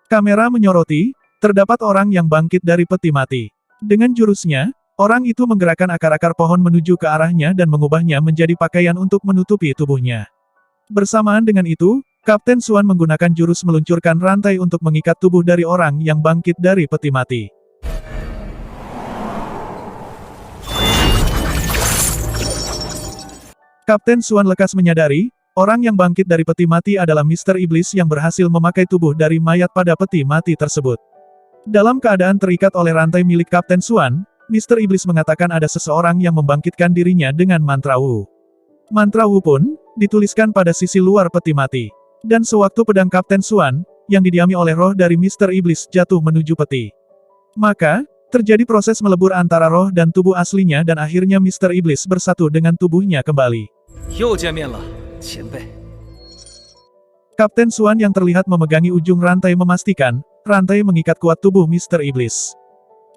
Kamera menyoroti, terdapat orang yang bangkit dari peti mati. Dengan jurusnya, orang itu menggerakkan akar-akar pohon menuju ke arahnya dan mengubahnya menjadi pakaian untuk menutupi tubuhnya. Bersamaan dengan itu, Kapten Suan menggunakan jurus meluncurkan rantai untuk mengikat tubuh dari orang yang bangkit dari peti mati. Kapten Suan lekas menyadari, orang yang bangkit dari peti mati adalah Mr. Iblis yang berhasil memakai tubuh dari mayat pada peti mati tersebut. Dalam keadaan terikat oleh rantai milik Kapten Suan, Mr. Iblis mengatakan ada seseorang yang membangkitkan dirinya dengan mantra Wu. Mantra Wu pun, dituliskan pada sisi luar peti mati. Dan sewaktu pedang Kapten Suan, yang didiami oleh roh dari Mr. Iblis jatuh menuju peti. Maka, terjadi proses melebur antara roh dan tubuh aslinya dan akhirnya Mr. Iblis bersatu dengan tubuhnya kembali. Kapten Suan yang terlihat memegangi ujung rantai memastikan, rantai mengikat kuat tubuh Mr. Iblis.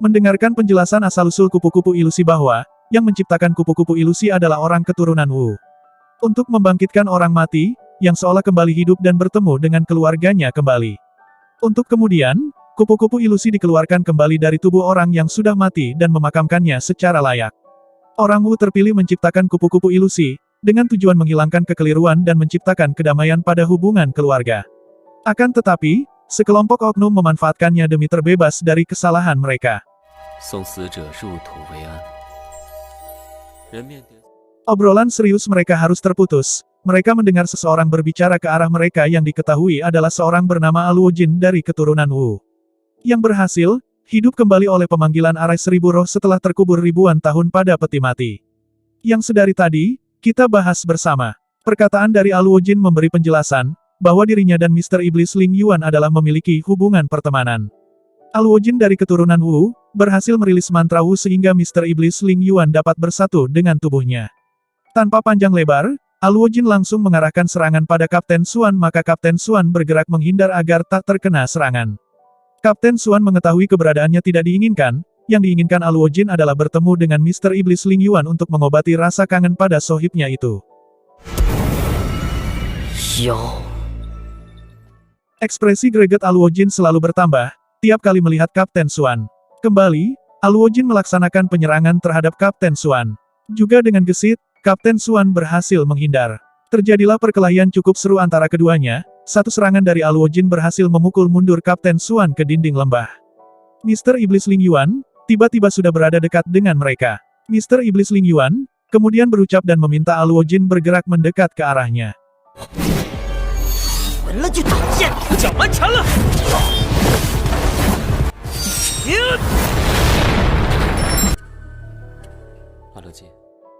Mendengarkan penjelasan asal-usul kupu-kupu ilusi bahwa, yang menciptakan kupu-kupu ilusi adalah orang keturunan Wu. Untuk membangkitkan orang mati, yang seolah kembali hidup dan bertemu dengan keluarganya kembali. Untuk kemudian, kupu-kupu ilusi dikeluarkan kembali dari tubuh orang yang sudah mati dan memakamkannya secara layak. Orang Wu terpilih menciptakan kupu-kupu ilusi, dengan tujuan menghilangkan kekeliruan dan menciptakan kedamaian pada hubungan keluarga. Akan tetapi, sekelompok oknum memanfaatkannya demi terbebas dari kesalahan mereka. Obrolan serius mereka harus terputus. Mereka mendengar seseorang berbicara ke arah mereka yang diketahui adalah seorang bernama Aluojin dari keturunan Wu. Yang berhasil, hidup kembali oleh pemanggilan arai 1000 roh setelah terkubur ribuan tahun pada peti mati. Yang sedari tadi, kita bahas bersama. Perkataan dari Aluojin memberi penjelasan, bahwa dirinya dan Mr. Iblis Ling Yuan adalah memiliki hubungan pertemanan. Aluojin dari keturunan Wu, berhasil merilis mantra Wu sehingga Mr. Iblis Ling Yuan dapat bersatu dengan tubuhnya. Tanpa panjang lebar, Aluojin langsung mengarahkan serangan pada Kapten Suan maka Kapten Suan bergerak menghindar agar tak terkena serangan. Kapten Suan mengetahui keberadaannya tidak diinginkan, yang diinginkan Aluojin adalah bertemu dengan Mr. Iblis Ling Yuan untuk mengobati rasa kangen pada sohibnya itu. Ekspresi greget Aluojin selalu bertambah, tiap kali melihat Kapten Suan. Kembali, Aluojin melaksanakan penyerangan terhadap Kapten Suan. Juga dengan gesit, Kapten Suan berhasil menghindar. Terjadilah perkelahian cukup seru antara keduanya, satu serangan dari Aluojin berhasil memukul mundur Kapten Suan ke dinding lembah. Mr. Iblis Ling Yuan, tiba-tiba sudah berada dekat dengan mereka. Mr. Iblis Ling Yuan, kemudian berucap dan meminta Aluojin bergerak mendekat ke arahnya.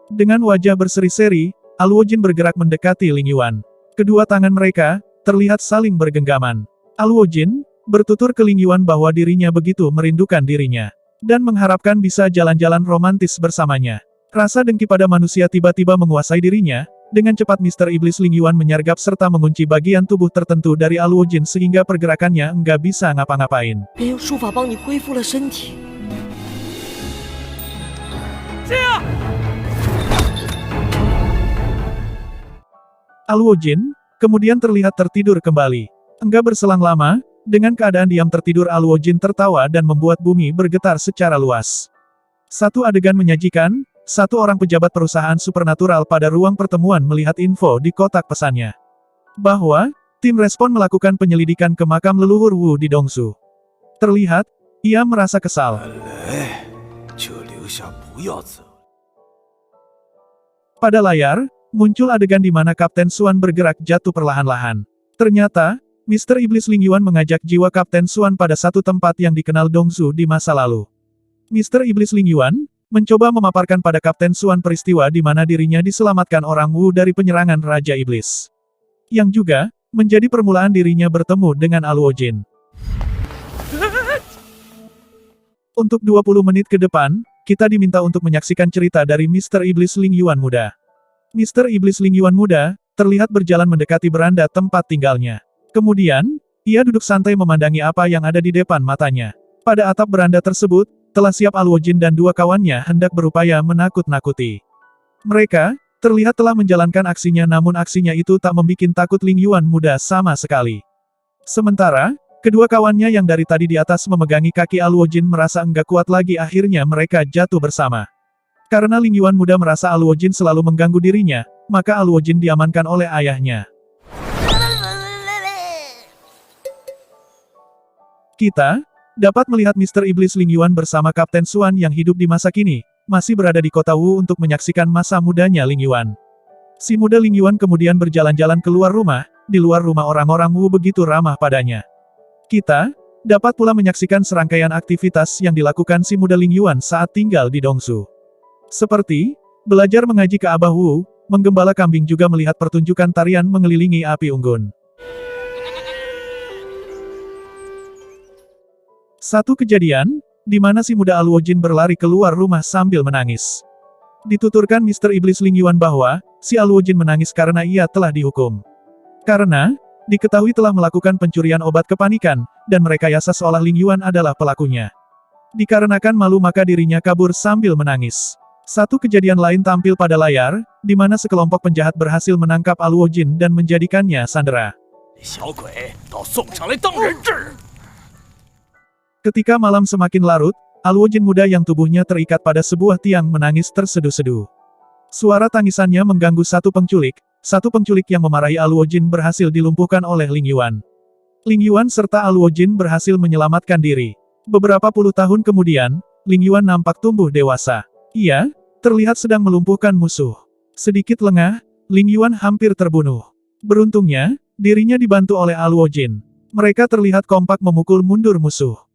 Dengan wajah berseri-seri, Aluojin bergerak mendekati Ling Yuan. Kedua tangan mereka, terlihat saling bergenggaman. Aluojin, bertutur ke Ling Yuan bahwa dirinya begitu merindukan dirinya, dan mengharapkan bisa jalan-jalan romantis bersamanya. Rasa dengki pada manusia tiba-tiba menguasai dirinya. Dengan cepat Mr. Iblis Ling Yuan menyergap serta mengunci bagian tubuh tertentu dari Aluo Jin sehingga pergerakannya enggak bisa ngapa-ngapain. 便用术法帮你恢复了身体。Aluo Jin kemudian terlihat tertidur kembali. Enggak berselang lama, dengan keadaan diam tertidur Aluo Jin tertawa dan membuat bumi bergetar secara luas. Satu adegan menyajikan. Satu orang pejabat perusahaan supernatural pada ruang pertemuan melihat info di kotak pesannya. Bahwa, tim respon melakukan penyelidikan ke makam leluhur Wu di Dongsu. Terlihat, ia merasa kesal. Pada layar, muncul adegan di mana Kapten Suan bergerak jatuh perlahan-lahan. Ternyata, Mr. Iblis Ling Yuan mengajak jiwa Kapten Suan pada satu tempat yang dikenal Dongsu di masa lalu. Mr. Iblis Ling Yuan mencoba memaparkan pada Kapten Suan peristiwa di mana dirinya diselamatkan orang Wu dari penyerangan Raja Iblis. Yang juga, menjadi permulaan dirinya bertemu dengan Aluo Jin. Untuk 20 menit ke depan, kita diminta untuk menyaksikan cerita dari Mr. Iblis Ling Yuan muda. Mr. Iblis Ling Yuan muda, terlihat berjalan mendekati beranda tempat tinggalnya. Kemudian, ia duduk santai memandangi apa yang ada di depan matanya. Pada atap beranda tersebut, telah siap Aluo Jin dan dua kawannya hendak berupaya menakut-nakuti. Mereka, terlihat telah menjalankan aksinya namun aksinya itu tak membikin takut Ling Yuan muda sama sekali. Sementara, kedua kawannya yang dari tadi di atas memegangi kaki Aluo Jin merasa enggak kuat lagi akhirnya mereka jatuh bersama. Karena Ling Yuan muda merasa Aluo Jin selalu mengganggu dirinya, maka Aluo Jin diamankan oleh ayahnya. Kita dapat melihat Mr. Iblis Ling Yuan bersama Kapten Suan yang hidup di masa kini, masih berada di kota Wu untuk menyaksikan masa mudanya Ling Yuan. Si muda Ling Yuan kemudian berjalan-jalan keluar rumah, di luar rumah orang-orang Wu begitu ramah padanya. Kita dapat pula menyaksikan serangkaian aktivitas yang dilakukan si muda Ling Yuan saat tinggal di Dongsu. Seperti, belajar mengaji ke Abah Wu, menggembala kambing juga melihat pertunjukan tarian mengelilingi api unggun. Satu kejadian, di mana si muda Aluo Jin berlari keluar rumah sambil menangis. Dituturkan Mr. Iblis Ling Yuan bahwa, si Aluo Jin menangis karena ia telah dihukum. Karena, diketahui telah melakukan pencurian obat kepanikan, dan merekayasa seolah Ling Yuan adalah pelakunya. Dikarenakan malu maka dirinya kabur sambil menangis. Satu kejadian lain tampil pada layar, di mana sekelompok penjahat berhasil menangkap Aluo Jin dan menjadikannya sandera. Ketika malam semakin larut, Aluo Jin muda yang tubuhnya terikat pada sebuah tiang menangis terseduh-seduh. Suara tangisannya mengganggu satu penculik yang memarahi Aluo Jin berhasil dilumpuhkan oleh Ling Yuan. Ling Yuan serta Aluo Jin berhasil menyelamatkan diri. Beberapa puluh tahun kemudian, Ling Yuan nampak tumbuh dewasa. Ia terlihat sedang melumpuhkan musuh. Sedikit lengah, Ling Yuan hampir terbunuh. Beruntungnya, dirinya dibantu oleh Aluo Jin. Mereka terlihat kompak memukul mundur musuh.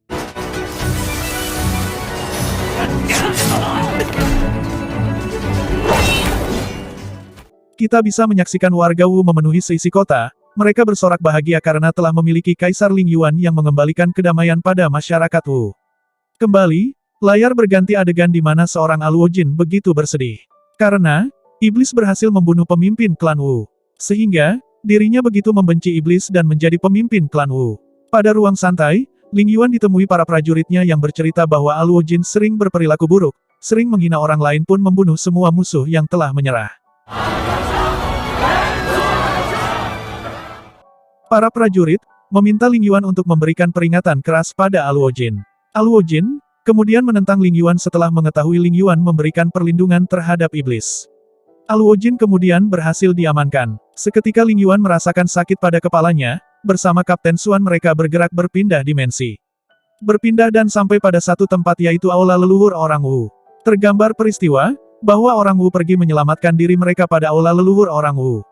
Kita bisa menyaksikan warga Wu memenuhi seisi kota, mereka bersorak bahagia karena telah memiliki Kaisar Ling Yuan yang mengembalikan kedamaian pada masyarakat Wu. Kembali, layar berganti adegan di mana seorang Aluo Jin begitu bersedih. Karena, iblis berhasil membunuh pemimpin klan Wu. Sehingga, dirinya begitu membenci iblis dan menjadi pemimpin klan Wu. Pada ruang santai, Ling Yuan ditemui para prajuritnya yang bercerita bahwa Aluo Jin sering berperilaku buruk, sering menghina orang lain pun membunuh semua musuh yang telah menyerah. Para prajurit meminta Ling Yuan untuk memberikan peringatan keras pada Aluo Jin. Aluo Jin kemudian menentang Ling Yuan setelah mengetahui Ling Yuan memberikan perlindungan terhadap iblis. Aluo Jin kemudian berhasil diamankan. Seketika Ling Yuan merasakan sakit pada kepalanya, bersama Kapten Suan mereka bergerak berpindah dimensi. Berpindah dan sampai pada satu tempat yaitu aula leluhur orang Wu. Tergambar peristiwa bahwa orang Wu pergi menyelamatkan diri mereka pada aula leluhur orang Wu.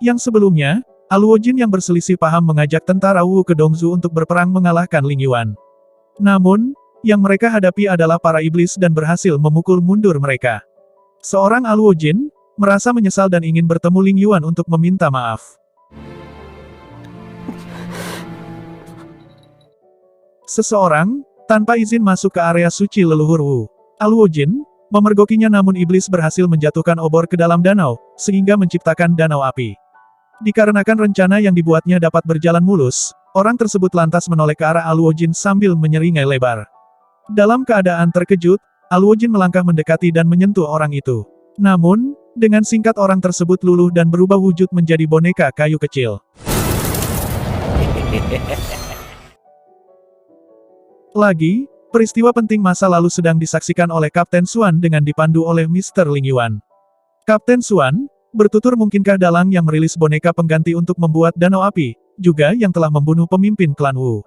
Yang sebelumnya, Aluo Jin yang berselisih paham mengajak tentara Wu ke Dongsu untuk berperang mengalahkan Ling Yuan. Namun, yang mereka hadapi adalah para iblis dan berhasil memukul mundur mereka. Seorang Aluo Jin merasa menyesal dan ingin bertemu Ling Yuan untuk meminta maaf. Seseorang, tanpa izin masuk ke area suci leluhur Wu. Aluojin, memergokinya namun iblis berhasil menjatuhkan obor ke dalam danau, sehingga menciptakan danau api. Dikarenakan rencana yang dibuatnya dapat berjalan mulus, orang tersebut lantas menoleh ke arah Aluojin sambil menyeringai lebar. Dalam keadaan terkejut, Aluojin melangkah mendekati dan menyentuh orang itu. Namun, dengan singkat orang tersebut luluh dan berubah wujud menjadi boneka kayu kecil. Lagi, peristiwa penting masa lalu sedang disaksikan oleh Kapten Suan dengan dipandu oleh Mr. Ling Yuan. Kapten Suan, bertutur mungkinkah dalang yang merilis boneka pengganti untuk membuat danau api, juga yang telah membunuh pemimpin klan Wu?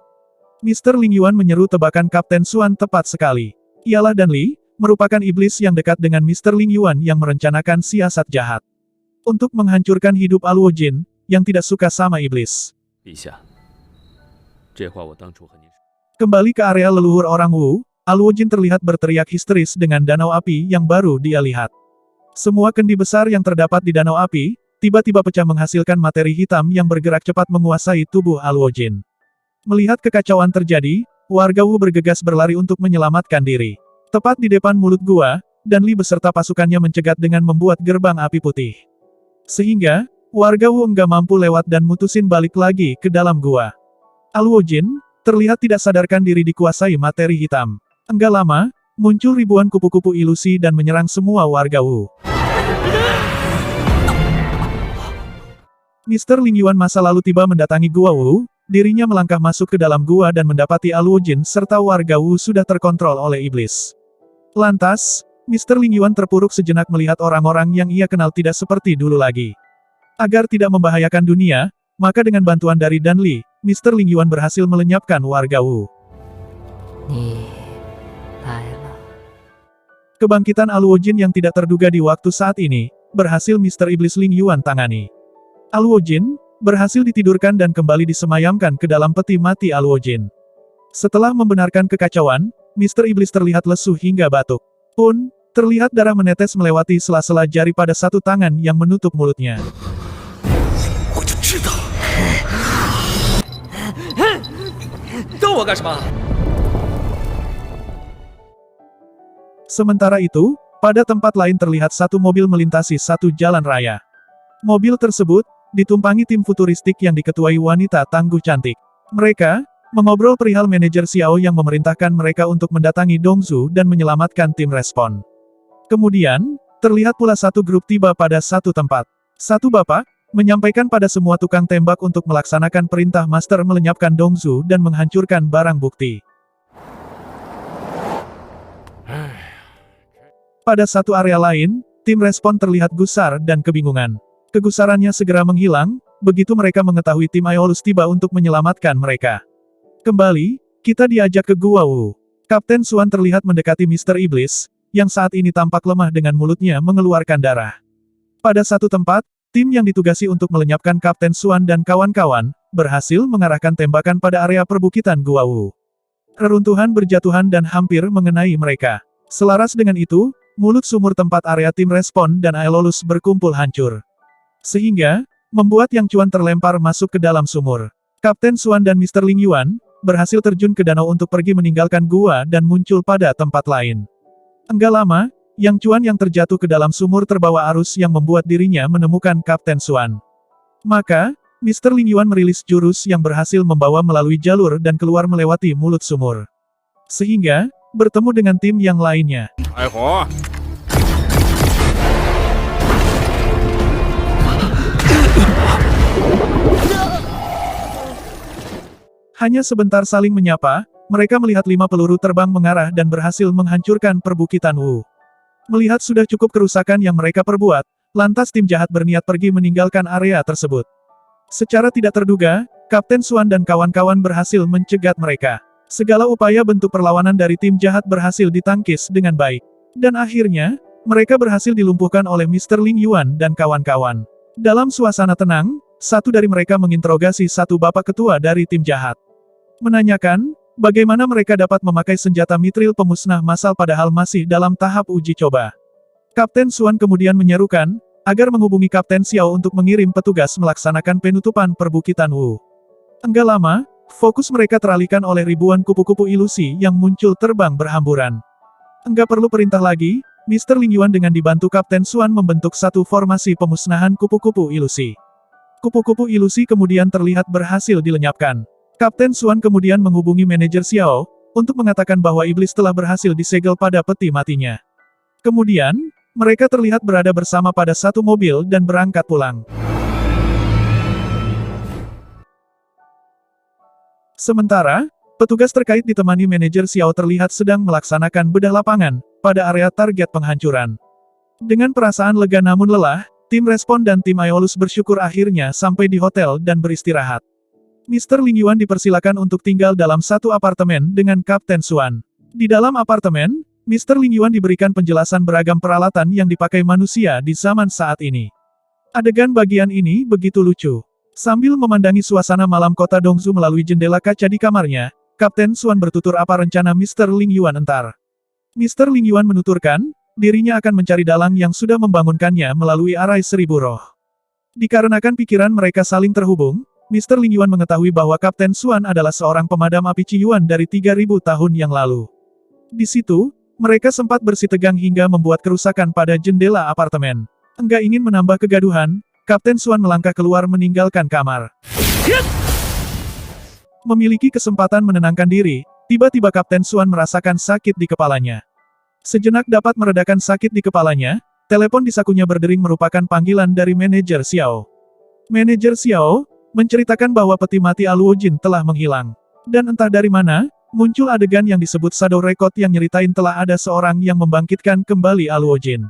Mr. Ling Yuan menyeru tebakan Kapten Suan tepat sekali. Ialah Dan Li, merupakan iblis yang dekat dengan Mr. Ling Yuan yang merencanakan siasat jahat. Untuk menghancurkan hidup Aluojin, yang tidak suka sama iblis. 陛下，这话我当初和您说。 Kembali ke area leluhur orang Wu, Aluojin terlihat berteriak histeris dengan danau api yang baru dia lihat. Semua kendi besar yang terdapat di danau api, tiba-tiba pecah menghasilkan materi hitam yang bergerak cepat menguasai tubuh Aluojin. Melihat kekacauan terjadi, warga Wu bergegas berlari untuk menyelamatkan diri. Tepat di depan mulut gua, Dan Li beserta pasukannya mencegat dengan membuat gerbang api putih. Sehingga, warga Wu enggak mampu lewat dan mutusin balik lagi ke dalam gua. Aluojin, terlihat tidak sadarkan diri dikuasai materi hitam. Enggak lama, muncul ribuan kupu-kupu ilusi dan menyerang semua warga Wu. Mr. Ling Yuan masa lalu tiba mendatangi gua Wu, dirinya melangkah masuk ke dalam gua dan mendapati Aluojin serta warga Wu sudah terkontrol oleh iblis. Lantas, Mr. Ling Yuan terpuruk sejenak melihat orang-orang yang ia kenal tidak seperti dulu lagi. Agar tidak membahayakan dunia, maka dengan bantuan dari Dan Li, Mr. Ling Yuan berhasil melenyapkan warga Wu. Kebangkitan Aluojin yang tidak terduga di waktu saat ini, berhasil Mr. Iblis Ling Yuan tangani. Aluojin, berhasil ditidurkan dan kembali disemayamkan ke dalam peti mati Aluojin. Setelah membenarkan kekacauan, Mr. Iblis terlihat lesu hingga batuk. Pun, terlihat darah menetes melewati sela-sela jari pada satu tangan yang menutup mulutnya. 我就知道。瞪我干什么？ Sementara itu, pada tempat lain terlihat satu mobil melintasi satu jalan raya. Mobil tersebut, ditumpangi tim futuristik yang diketuai wanita tangguh cantik. Mereka, mengobrol perihal manajer Xiao yang memerintahkan mereka untuk mendatangi Dongzu dan menyelamatkan tim respon. Kemudian, terlihat pula satu grup tiba pada satu tempat. Satu bapak, menyampaikan pada semua tukang tembak untuk melaksanakan perintah master melenyapkan Dongzu dan menghancurkan barang bukti. Pada satu area lain, tim respon terlihat gusar dan kebingungan. Kegusarannya segera menghilang, begitu mereka mengetahui tim Aeolus tiba untuk menyelamatkan mereka. Kembali, kita diajak ke Gua Wu. Kapten Suan terlihat mendekati Mr. Iblis, yang saat ini tampak lemah dengan mulutnya mengeluarkan darah. Pada satu tempat, tim yang ditugasi untuk melenyapkan Kapten Suan dan kawan-kawan, berhasil mengarahkan tembakan pada area perbukitan Gua Wu. Reruntuhan berjatuhan dan hampir mengenai mereka. Selaras dengan itu, mulut sumur tempat area tim respon dan Aeolus berkumpul hancur. Sehingga, membuat Yang Chuan terlempar masuk ke dalam sumur. Kapten Suan dan Mr. Ling Yuan, berhasil terjun ke danau untuk pergi meninggalkan gua dan muncul pada tempat lain. Enggak lama, Yang Chuan yang terjatuh ke dalam sumur terbawa arus yang membuat dirinya menemukan Kapten Suan. Maka, Mr. Ling Yuan merilis jurus yang berhasil membawa melalui jalur dan keluar melewati mulut sumur. Sehingga, bertemu dengan tim yang lainnya. Hanya sebentar saling menyapa, mereka melihat 5 peluru terbang mengarah dan berhasil menghancurkan perbukitan Wu. Melihat sudah cukup kerusakan yang mereka perbuat, lantas tim jahat berniat pergi meninggalkan area tersebut. Secara tidak terduga, Kapten Suan dan kawan-kawan berhasil mencegat mereka. Segala upaya bentuk perlawanan dari tim jahat berhasil ditangkis dengan baik. Dan akhirnya, mereka berhasil dilumpuhkan oleh Mr. Ling Yuan dan kawan-kawan. Dalam suasana tenang, satu dari mereka menginterogasi satu bapak ketua dari tim jahat. Menanyakan, bagaimana mereka dapat memakai senjata mitril pemusnah massal padahal masih dalam tahap uji coba. Kapten Suan kemudian menyerukan, agar menghubungi Kapten Xiao untuk mengirim petugas melaksanakan penutupan perbukitan Wu. Enggak lama, Fokus mereka teralihkan oleh ribuan kupu-kupu ilusi yang muncul terbang berhamburan. Enggak perlu perintah lagi, Mr. Ling Yuan dengan dibantu Kapten Suan membentuk satu formasi pemusnahan kupu-kupu ilusi. Kupu-kupu ilusi kemudian terlihat berhasil dilenyapkan. Kapten Suan kemudian menghubungi manajer Xiao, untuk mengatakan bahwa iblis telah berhasil disegel pada peti matinya. Kemudian, mereka terlihat berada bersama pada satu mobil dan berangkat pulang. Sementara, petugas terkait ditemani manajer Xiao terlihat sedang melaksanakan bedah lapangan, pada area target penghancuran. Dengan perasaan lega namun lelah, tim Respon dan tim Aeolus bersyukur akhirnya sampai di hotel dan beristirahat. Mr. Ling Yuan dipersilakan untuk tinggal dalam satu apartemen dengan Kapten Suan. Di dalam apartemen, Mr. Ling Yuan diberikan penjelasan beragam peralatan yang dipakai manusia di zaman saat ini. Adegan bagian ini begitu lucu. Sambil memandangi suasana malam kota Dongzu melalui jendela kaca di kamarnya, Kapten Suan bertutur apa rencana Mr. Ling Yuan entar. Mr. Ling Yuan menuturkan, dirinya akan mencari dalang yang sudah membangunkannya melalui arai 1000 roh. Dikarenakan pikiran mereka saling terhubung, Mr. Ling Yuan mengetahui bahwa Kapten Suan adalah seorang pemadam api Ciyuan dari 3000 tahun yang lalu. Di situ, mereka sempat bersitegang hingga membuat kerusakan pada jendela apartemen. Enggak ingin menambah kegaduhan, Kapten Suan melangkah keluar meninggalkan kamar. Memiliki kesempatan menenangkan diri, tiba-tiba Kapten Suan merasakan sakit di kepalanya. Sejenak dapat meredakan sakit di kepalanya, telepon di sakunya berdering merupakan panggilan dari manajer Xiao. Manajer Xiao menceritakan bahwa peti mati Aluojin telah menghilang. Dan entah dari mana, muncul adegan yang disebut Shadow Record yang nyeritain telah ada seorang yang membangkitkan kembali Aluojin.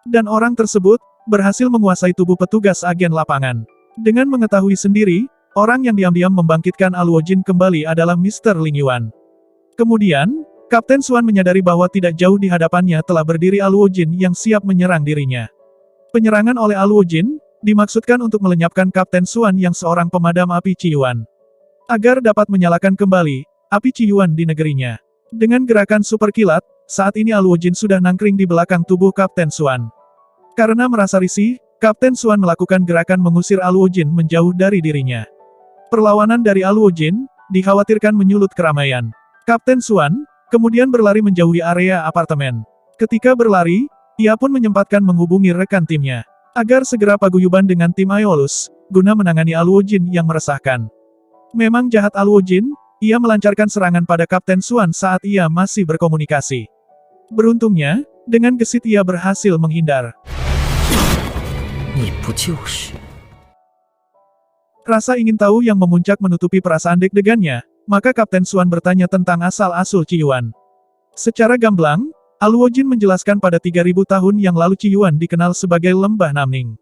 Dan orang tersebut berhasil menguasai tubuh petugas agen lapangan. Dengan mengetahui sendiri, orang yang diam-diam membangkitkan Aluojin kembali adalah Mr. Ling Yuan. Kemudian, Kapten Suan menyadari bahwa tidak jauh di hadapannya telah berdiri Aluojin yang siap menyerang dirinya. Penyerangan oleh Aluojin dimaksudkan untuk melenyapkan Kapten Suan yang seorang pemadam api Ciyuan, agar dapat menyalakan kembali api Ciyuan di negerinya. Dengan gerakan super kilat, saat ini Aluojin sudah nangkring di belakang tubuh Kapten Suan. Karena merasa risih, Kapten Suan melakukan gerakan mengusir Aluojin menjauh dari dirinya. Perlawanan dari Aluojin dikhawatirkan menyulut keramaian. Kapten Suan kemudian berlari menjauhi area apartemen. Ketika berlari, ia pun menyempatkan menghubungi rekan timnya, agar segera paguyuban dengan tim Aeolus, guna menangani Aluojin yang meresahkan. Memang jahat Aluojin, ia melancarkan serangan pada Kapten Suan saat ia masih berkomunikasi. Beruntungnya, dengan gesit ia berhasil menghindar. Rasa ingin tahu yang memuncak menutupi perasaan deg-degannya, maka Kapten Suan bertanya tentang asal-usul Ciyuan. Secara gamblang, Aluojin menjelaskan pada 3000 tahun yang lalu Ciyuan dikenal sebagai Lembah Namning,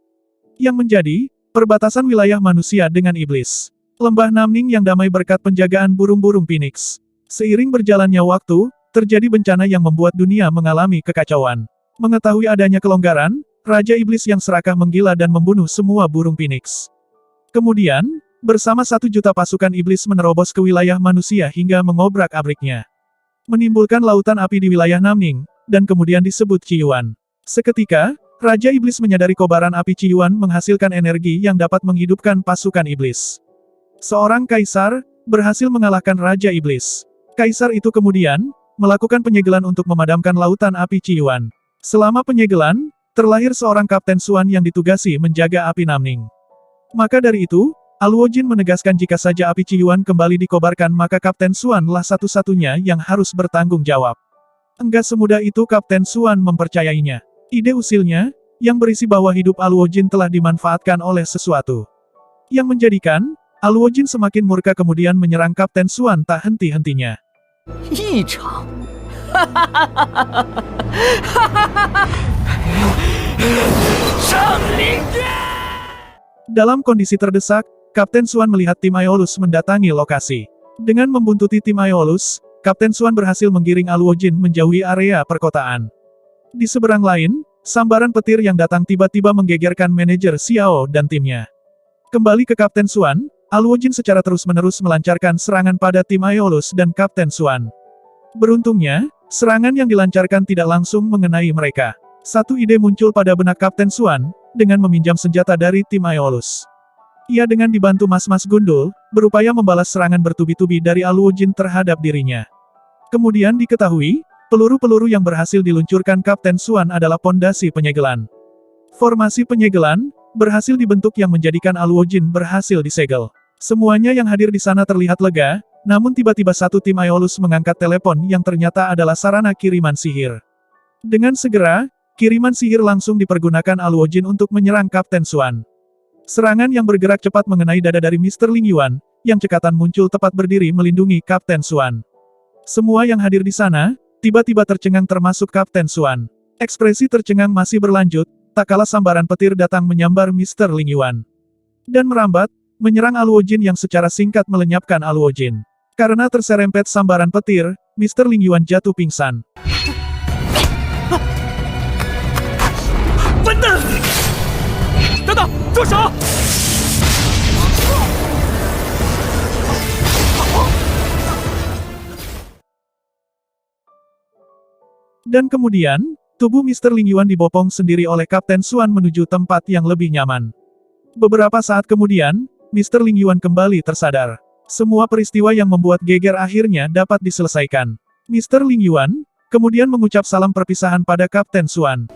yang menjadi perbatasan wilayah manusia dengan iblis. Lembah Namning yang damai berkat penjagaan burung-burung Phoenix. Seiring berjalannya waktu, terjadi bencana yang membuat dunia mengalami kekacauan. Mengetahui adanya kelonggaran, Raja Iblis yang serakah menggila dan membunuh semua burung Phoenix. Kemudian, bersama 1 juta pasukan iblis menerobos ke wilayah manusia hingga mengobrak-abriknya. Menimbulkan lautan api di wilayah Namning, dan kemudian disebut Ciyuan. Seketika, Raja Iblis menyadari kobaran api Ciyuan menghasilkan energi yang dapat menghidupkan pasukan iblis. Seorang kaisar berhasil mengalahkan Raja Iblis. Kaisar itu kemudian melakukan penyegelan untuk memadamkan lautan api Ciyuan. Selama penyegelan, terlahir seorang Kapten Suan yang ditugasi menjaga api Namning. Maka dari itu, Aluojin menegaskan jika saja api Ciyuan kembali dikobarkan maka Kapten Suan lah satu-satunya yang harus bertanggung jawab. Enggak semudah itu Kapten Suan mempercayainya. Ide usilnya, yang berisi bahwa hidup Aluojin telah dimanfaatkan oleh sesuatu, yang menjadikan Aluojin semakin murka kemudian menyerang Kapten Suan tak henti-hentinya. Dalam kondisi terdesak, Kapten Suan melihat tim Aeolus mendatangi lokasi. Dengan membuntuti tim Aeolus, Kapten Suan berhasil menggiring Aluojin menjauhi area perkotaan. Di seberang lain, sambaran petir yang datang tiba-tiba menggegerkan manajer Xiao dan timnya. Kembali ke Kapten Suan, Aluojin secara terus-menerus melancarkan serangan pada tim Aeolus dan Kapten Suan. Beruntungnya, serangan yang dilancarkan tidak langsung mengenai mereka. Satu ide muncul pada benak Kapten Suan, dengan meminjam senjata dari tim Aeolus. Ia dengan dibantu mas-mas gundul, berupaya membalas serangan bertubi-tubi dari Aluo Jin terhadap dirinya. Kemudian diketahui, peluru-peluru yang berhasil diluncurkan Kapten Suan adalah pondasi penyegelan. Formasi penyegelan berhasil dibentuk yang menjadikan Aluo Jin berhasil disegel. Semuanya yang hadir di sana terlihat lega, namun tiba-tiba satu tim Aeolus mengangkat telepon yang ternyata adalah sarana kiriman sihir. Dengan segera, kiriman sihir langsung dipergunakan Aluo Jin untuk menyerang Kapten Suan. Serangan yang bergerak cepat mengenai dada dari Mr. Ling Yuan, yang cekatan muncul tepat berdiri melindungi Kapten Suan. Semua yang hadir di sana, tiba-tiba tercengang termasuk Kapten Suan. Ekspresi tercengang masih berlanjut, tak kalah sambaran petir datang menyambar Mr. Ling Yuan. Dan merambat, menyerang Aluo Jin yang secara singkat melenyapkan Aluo Jin. Karena terserempet sambaran petir, Mr. Ling Yuan jatuh pingsan. Benar! 等等，住手！ Dan kemudian, tubuh Mr. Ling Yuan dibopong sendiri oleh Kapten Suan menuju tempat yang lebih nyaman. Beberapa saat kemudian, Mr. Ling Yuan kembali tersadar. Semua peristiwa yang membuat geger akhirnya dapat diselesaikan. Mr. Ling Yuan kemudian mengucap salam perpisahan pada Kapten Suan.